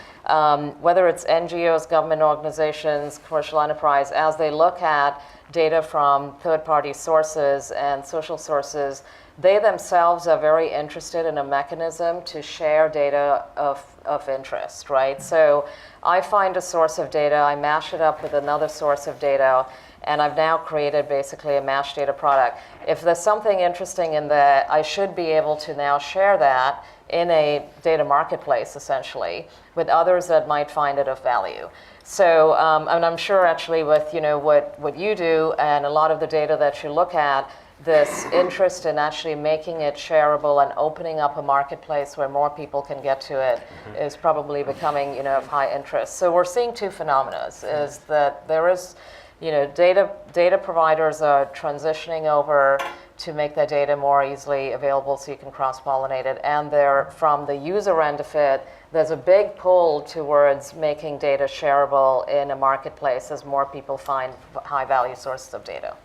whether it's NGOs, government organizations, commercial enterprise, as they look at data from third-party sources and social sources, they themselves are very interested in a mechanism to share data of interest, right? So I find a source of data, I mash it up with another source of data, and I've now created basically a mashed data product. If there's something interesting in that, I should be able to now share that in a data marketplace, essentially, with others that might find it of value. So, and I'm sure actually with what you do and a lot of the data that you look at, this interest in actually making it shareable and opening up a marketplace where more people can get to it is probably becoming of high interest. So we're seeing two phenomena, is that there is data providers are transitioning over to make their data more easily available so you can cross-pollinate it. And from the user end of it, there's a big pull towards making data shareable in a marketplace as more people find high-value sources of data.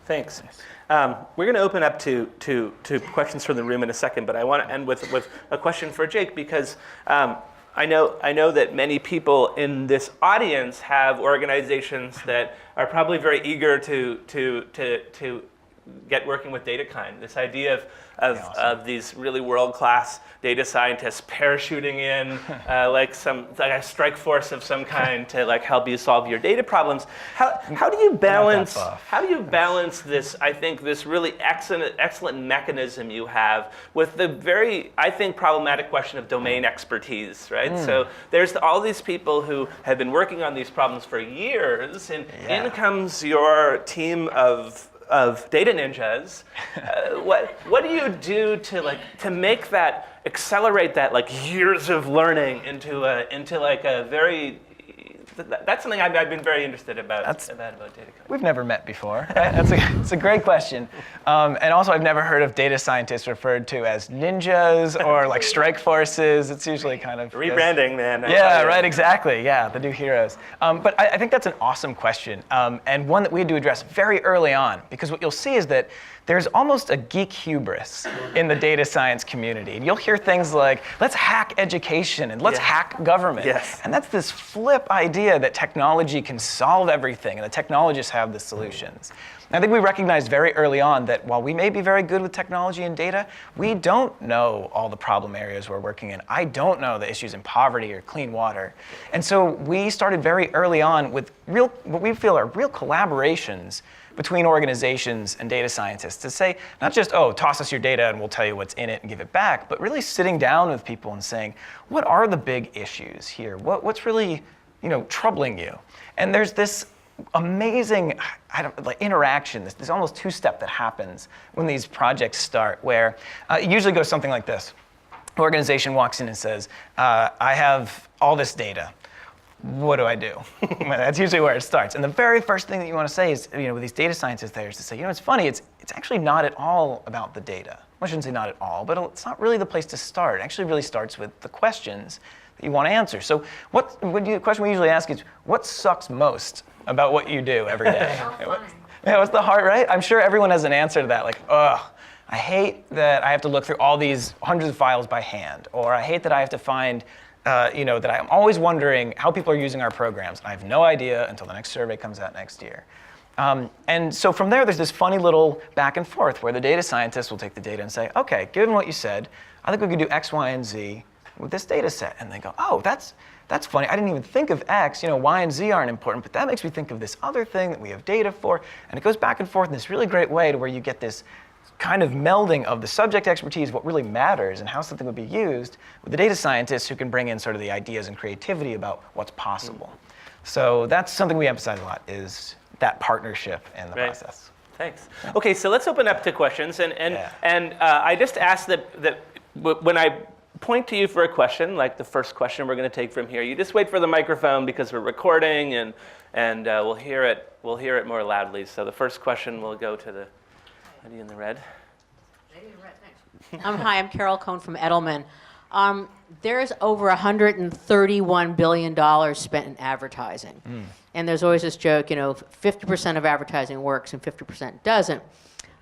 Thanks. We're going to open up to questions from the room in a second, but I want to end with a question for Jake, because I know that many people in this audience have organizations that are probably very eager to get working with DataKind. This idea of these really world-class data scientists parachuting in like a strike force of some kind to help you solve your data problems. How do you balance this? This really excellent mechanism you have with the very problematic question of domain expertise, right? So there's all these people who have been working on these problems for years, and in comes your team of data ninjas. What do you do to make that, accelerate that years of learning into a very, that's something I've been very interested about DataKind. We've never met before. Right? It's a great question. And also, I've never heard of data scientists referred to as ninjas or strike forces. It's usually kind of rebranding, man. Yeah, right, exactly. Yeah, the new heroes. But I think that's an awesome question, and one that we had to address very early on, because what you'll see is that there's almost a geek hubris in the data science community. And you'll hear things like, let's hack education and let's hack government. Yes. And that's this flip idea that technology can solve everything and the technologists have the solutions. And I think we recognized very early on that while we may be very good with technology and data, we don't know all the problem areas we're working in. I don't know the issues in poverty or clean water. And so we started very early on with what we feel are real collaborations between organizations and data scientists to say, not just, toss us your data and we'll tell you what's in it and give it back, but really sitting down with people and saying, what are the big issues here? What's really, troubling you? And there's this amazing interaction, this almost two-step that happens when these projects start, where it usually goes something like this. An organization walks in and says, I have all this data. What do I do? That's usually where it starts. And the very first thing that you want to say is, with these data scientists there, is to say, it's funny, it's actually not at all about the data. I shouldn't say not at all, but it's not really the place to start. It actually really starts with the questions that you want to answer. So the question we usually ask is, what sucks most about what you do every day? What's the heart, right? I'm sure everyone has an answer to that, I hate that I have to look through all these hundreds of files by hand, or I hate that I have to find that I'm always wondering how people are using our programs. I have no idea until the next survey comes out next year. And so from there's this funny little back and forth where the data scientists will take the data and say, okay, given what you said, I think we could do X, Y, and Z with this data set. And they go, that's funny. I didn't even think of X. Y and Z aren't important, but that makes me think of this other thing that we have data for. And it goes back and forth in this really great way to where you get this kind of melding of the subject expertise, what really matters, and how something would be used, with the data scientists who can bring in sort of the ideas and creativity about what's possible. So that's something we emphasize a lot, is that partnership in the process. Thanks. Okay, so let's open up to questions. And I just ask that when I point to you for a question, like the first question we're going to take from here, you just wait for the microphone because we're recording, and we'll hear it more loudly. So the first question will go to the lady in the red. Lady in the red, thanks. Hi, I'm Carol Cohn from Edelman. There's over $131 billion spent in advertising. And there's always this joke, 50% of advertising works and 50% doesn't.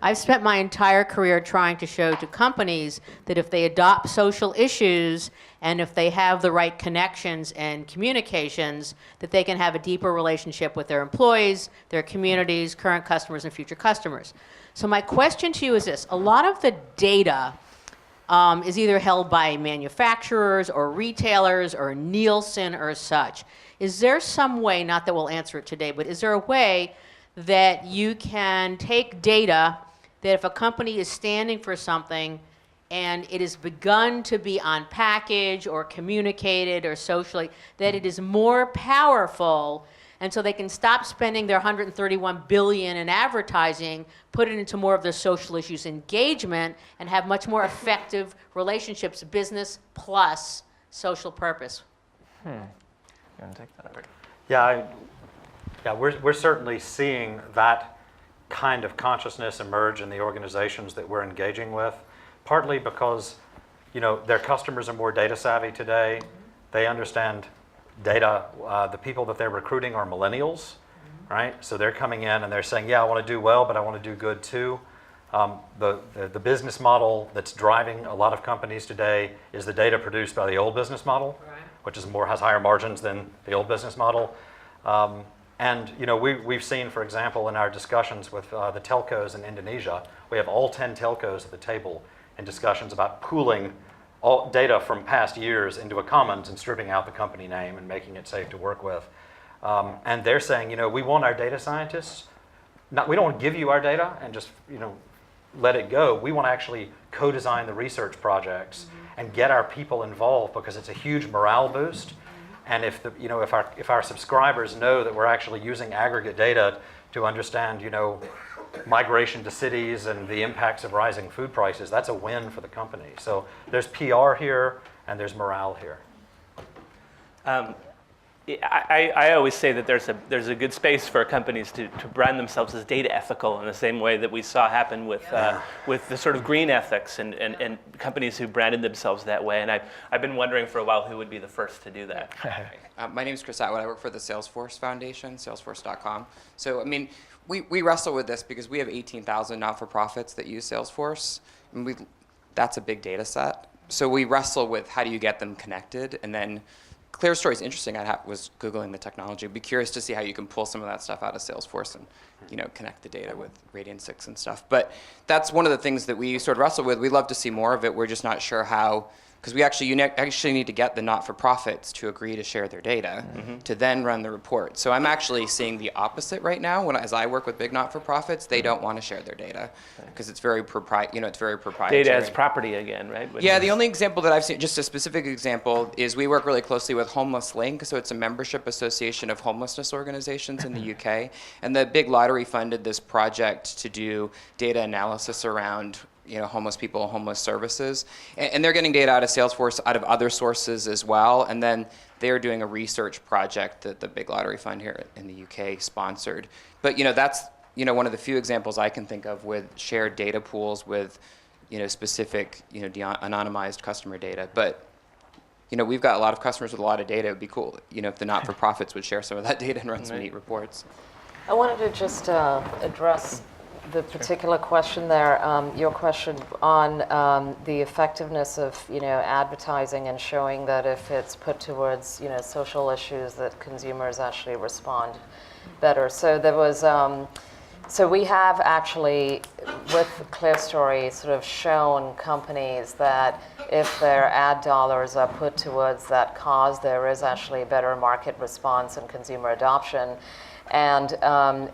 I've spent my entire career trying to show to companies that if they adopt social issues and if they have the right connections and communications, that they can have a deeper relationship with their employees, their communities, current customers, and future customers. So my question to you is this. A lot of the data is either held by manufacturers or retailers or Nielsen or such. Is there some way, not that we'll answer it today, but is there a way that you can take data that if a company is standing for something and it has begun to be on package or communicated or socially, that it is more powerful, and so they can stop spending their $131 billion in advertising, put it into more of their social issues engagement, and have much more effective relationships, business plus social purpose? You want to take that over? Yeah, we're certainly seeing that kind of consciousness emerge in the organizations that we're engaging with, partly because their customers are more data savvy today. They understand data. The people that they're recruiting are millennials, right? So they're coming in and they're saying, yeah, I want to do well, but I want to do good too. The business model that's driving a lot of companies today is the data produced by the old business model, which has higher margins than the old business model. And we've seen, for example, in our discussions with the telcos in Indonesia, we have all 10 telcos at the table in discussions about pooling all data from past years into a commons and stripping out the company name and making it safe to work with. And they're saying, we want our data scientists, we don't want to give you our data and just let it go. We want to actually co-design the research projects and get our people involved because it's a huge morale boost. And if our subscribers know that we're actually using aggregate data to understand, migration to cities and the impacts of rising food prices, that's a win for the company. So there's PR here and there's morale here. I always say that there's a good space for companies to brand themselves as data ethical in the same way that we saw happen with the sort of green ethics and companies who branded themselves that way. And I've been wondering for a while who would be the first to do that. My name is Chris Atwood. I work for the Salesforce Foundation, salesforce.com. So, we wrestle with this because we have 18,000 not-for-profits that use Salesforce. And that's a big data set. So we wrestle with how do you get them connected, and then ClearStory is interesting. I was Googling the technology. I'd be curious to see how you can pull some of that stuff out of Salesforce and connect the data with Radian 6 and stuff. But that's one of the things that we sort of wrestle with. We'd love to see more of it. We're just not sure how, because you actually need to get the not-for-profits to agree to share their data to then run the report. So I'm actually seeing the opposite right now. As I work with big not-for-profits, they don't want to share their data because it's very proprietary. Data as property again, right? Yeah, the only example that I've seen, just a specific example, is we work really closely with Homeless Link. So it's a membership association of homelessness organizations in the UK. And the big lottery funded this project to do data analysis around homeless people, homeless services. And they're getting data out of Salesforce, out of other sources as well. And then they're doing a research project that the big lottery fund here in the UK sponsored. But that's one of the few examples I can think of with shared data pools with specific anonymized customer data. But we've got a lot of customers with a lot of data. It would be cool if the not-for-profits would share some of that data and run some neat reports. I wanted to just address the particular question there, your question on the effectiveness of advertising and showing that if it's put towards social issues that consumers actually respond better. So there was so we have actually with ClearStory sort of shown companies that if their ad dollars are put towards that cause, there is actually better market response and consumer adoption. And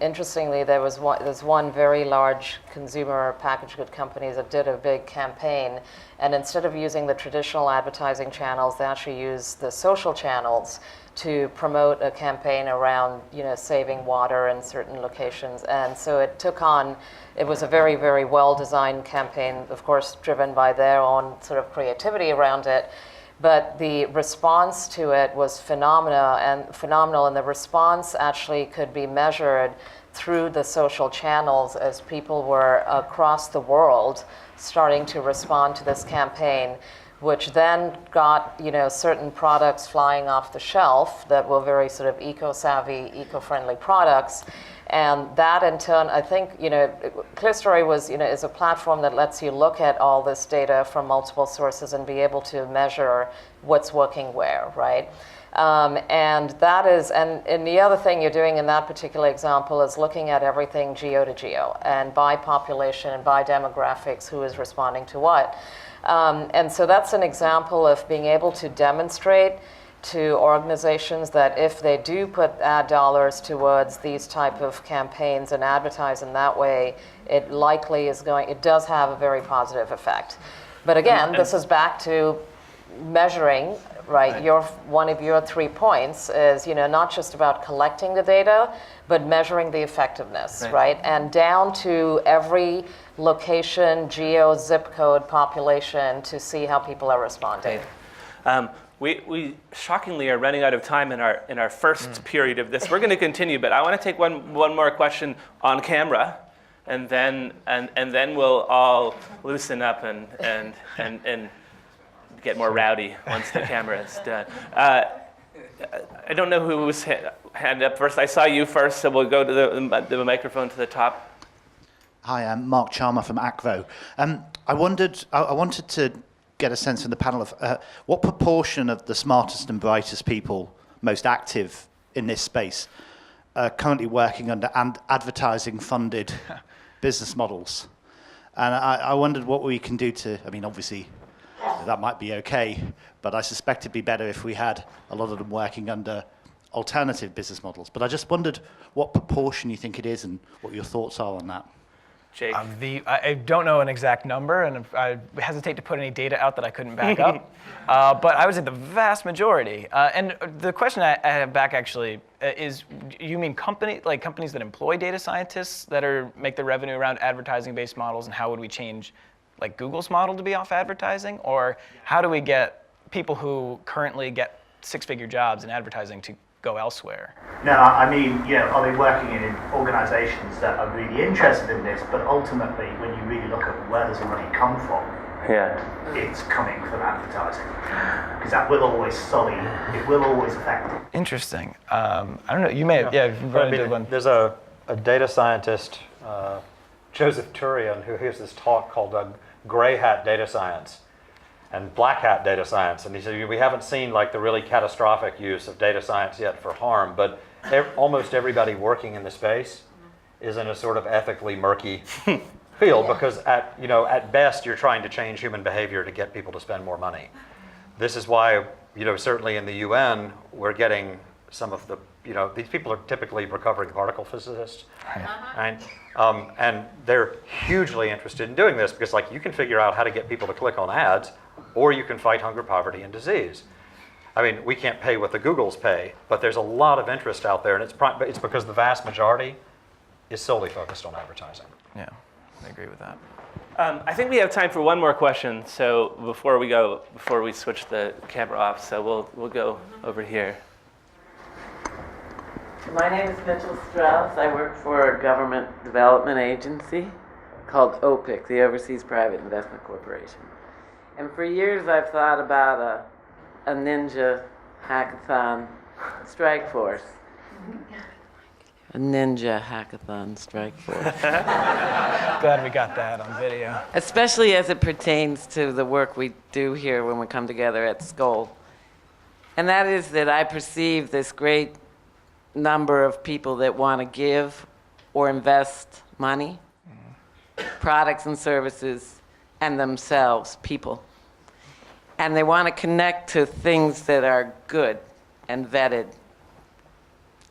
interestingly, there's one very large consumer packaged good company that did a big campaign, and instead of using the traditional advertising channels, they actually used the social channels to promote a campaign around, saving water in certain locations. And so it was a very, very well-designed campaign, of course, driven by their own sort of creativity around it. But the response to it was phenomenal, and the response actually could be measured through the social channels as people were across the world starting to respond to this campaign, which then got certain products flying off the shelf that were very sort of eco-savvy, eco-friendly products. And that in turn, I think, ClearStory is a platform that lets you look at all this data from multiple sources and be able to measure what's working where, right? And the other thing you're doing in that particular example is looking at everything geo to geo and by population and by demographics, who is responding to what. And so that's an example of being able to demonstrate to organizations that if they do put ad dollars towards these type of campaigns and advertise in that way, it does have a very positive effect. But again, this is back to measuring, right? One of your 3 points is, not just about collecting the data, but measuring the effectiveness, right? And down to every location, geo, zip code, population to see how people are responding. We shockingly are running out of time in our first period of this. We're going to continue, but I want to take one more question on camera, and then we'll all loosen up and get more rowdy once the camera is done. I don't know who was hand up first. I saw you first, so we'll go to the microphone to the top. Hi, I'm Mark Charmer from Akvo. I wanted to get a sense from the panel of what proportion of the smartest and brightest people most active in this space are currently working under advertising-funded business models. And I wondered what we can do obviously that might be okay, but I suspect it'd be better if we had a lot of them working under alternative business models. But I just wondered what proportion you think it is and what your thoughts are on that. Jake? I don't know an exact number, and I hesitate to put any data out that I couldn't back up. But I would say the vast majority. And the question I have back actually is, you mean companies that employ data scientists that make their revenue around advertising-based models, and how would we change like Google's model to be off advertising? Or how do we get people who currently get 6-figure jobs in advertising to go elsewhere? No, I mean, are they working in organisations that are really interested in this, but ultimately, when you really look at where does the money come from, it's coming from advertising. Because that will always it will always affect it. Interesting. I don't know, you may have, you've run into one. There's a data scientist, Joseph Turian, who hears this talk called Gray Hat Data Science and Black Hat Data Science. And he said, we haven't seen like the really catastrophic use of data science yet for harm, but almost everybody working in the space is in a sort of ethically murky field, because at best you're trying to change human behavior to get people to spend more money. This is why, certainly in the UN, we're getting some of the, these people are typically recovering particle physicists, right? And they're hugely interested in doing this because you can figure out how to get people to click on ads, or you can fight hunger, poverty, and disease. I mean, we can't pay what the Googles pay, but there's a lot of interest out there, and it's because the vast majority is solely focused on advertising. Yeah, I agree with that. I think we have time for one more question. So before we switch the camera off, so we'll go over here. My name is Mitchell Strauss. I work for a government development agency called OPIC, the Overseas Private Investment Corporation. And for years I've thought about a ninja hackathon strike force. A ninja hackathon strike force. Glad we got that on video. Especially as it pertains to the work we do here when we come together at Skoll. And that is that I perceive this great number of people that want to give or invest money, products and services, and themselves, people. And they want to connect to things that are good and vetted,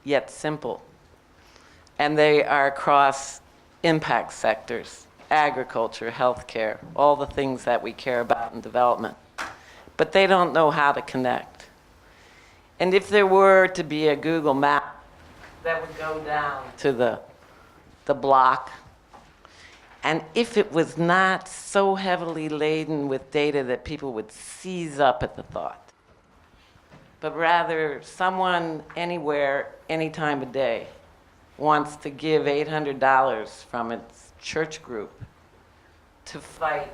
yet simple. and they are across impact sectors, agriculture, healthcare, all the things that we care about in development. But they don't know how to connect. And if there were to be a Google map that would go down to the block, and if it was not so heavily laden with data that people would seize up at the thought, but rather someone anywhere, any time of day, wants to give $800 from its church group to fight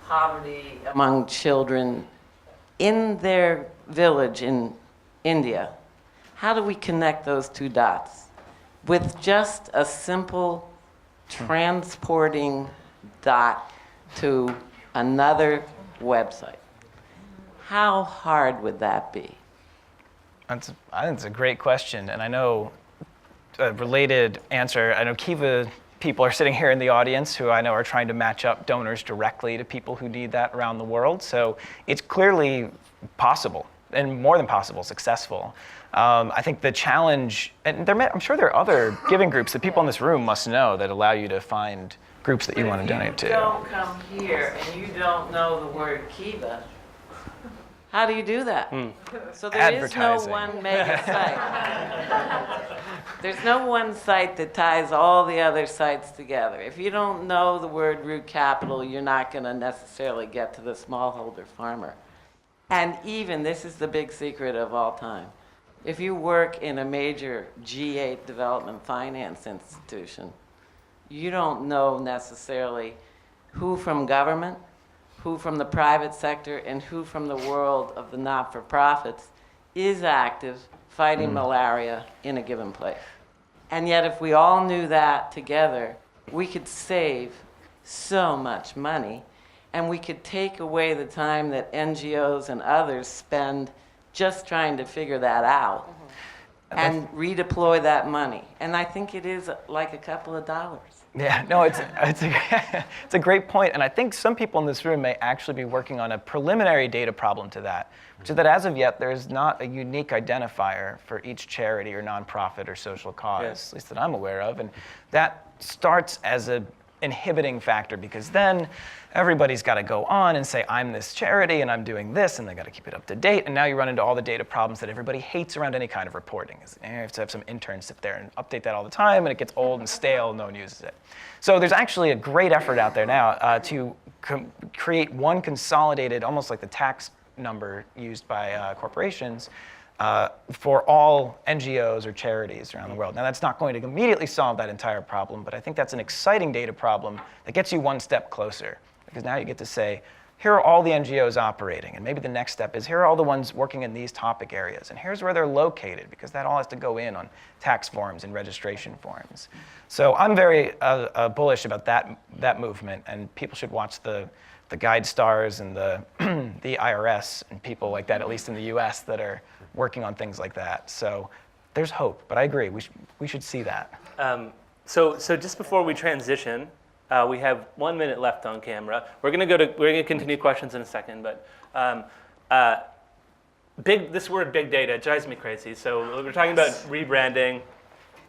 poverty among children in their village in India, how do we connect those two dots? With just a simple transporting dot to another website. How hard would that be? I think it's a great question, and I know a related answer. I know Kiva people are sitting here in the audience who I know are trying to match up donors directly to people who need that around the world. So it's clearly possible, and more than possible, successful. I think the challenge, and I'm sure there are other giving groups that people in this room must know that allow you to find groups that you want to donate to. If you don't come here and you don't know the word Kiva, how do you do that? So there is no one mega site. There's no one site that ties all the other sites together. If you don't know the word root capital, you're not going to necessarily get to the smallholder farmer. And even, this is the big secret of all time, if you work in a major G8 development finance institution, you don't know necessarily who from government, who from the private sector, and who from the world of the not-for-profits is active fighting malaria in a given place. And yet if we all knew that together, we could save so much money, and we could take away the time that NGOs and others spend just trying to figure that out and redeploy that money. And I think it is like a couple of dollars. Yeah, no, it's a great point, and I think some people in this room may actually be working on a preliminary data problem to that, which is that as of yet, there's not a unique identifier for each charity or nonprofit or social cause, at least that I'm aware of, and that starts as an inhibiting factor, because then everybody's got to go on and say, I'm this charity and I'm doing this, and they got to keep it up to date, and now you run into all the data problems that everybody hates around any kind of reporting. You have to have some interns sit there and update that all the time, and it gets old and stale, and no one uses it. So there's actually a great effort out there now to create one consolidated, almost like the tax number used by corporations, for all NGOs or charities around the world. Now, that's not going to immediately solve that entire problem, but I think that's an exciting data problem that gets you one step closer, because now you get to say, here are all the NGOs operating, and maybe the next step is, here are all the ones working in these topic areas, and here's where they're located, because that all has to go in on tax forms and registration forms. So I'm very bullish about that movement, and people should watch the Guide Stars and the IRS and people like that, at least in the US, that are working on things like that. So there's hope, but I agree, we should see that. So just before we transition, we have 1 minute left on camera. We're gonna continue questions in a second, but this word big data drives me crazy. So we're talking about rebranding.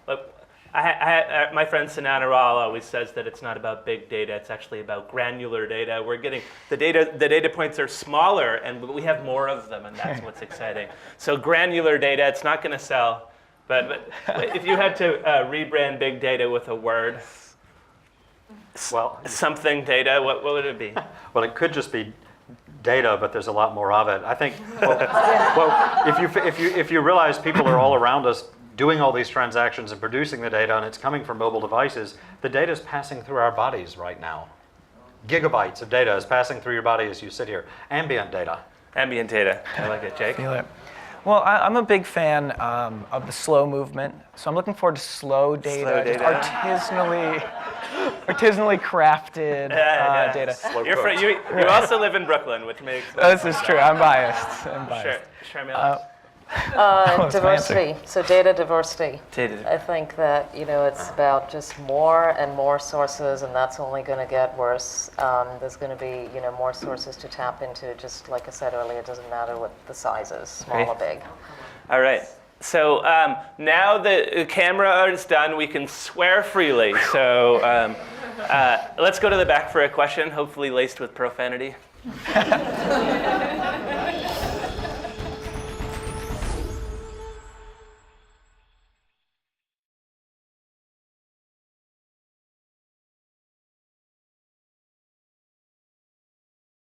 Look, my friend Sanana Ral always says that it's not about big data, it's actually about granular data. We're getting, the data points are smaller, but we have more of them, and that's what's exciting. So granular data, it's not gonna sell, but if you had to rebrand big data with a word, something data, what would it be? Well, it could just be data, but there's a lot more of it. I think, if you realize people are all around us doing all these transactions and producing the data, and it's coming from mobile devices, the data is passing through our bodies right now. Gigabytes of data is passing through your body as you sit here. Ambient data. Ambient data, I like it, Jake. Feel it. Well, I'm a big fan of the slow movement, so I'm looking forward to slow data, just artisanally crafted data. You also live in Brooklyn, which makes This is true. I'm biased. Sure. Sharmila. Diversity, so data diversity. Data. I think that, it's about just more and more sources, and that's only going to get worse. There's going to be, more sources to tap into. Just like I said earlier, it doesn't matter what the size is, small or big. All right. So now the camera is done, we can swear freely. So let's go to the back for a question, hopefully laced with profanity.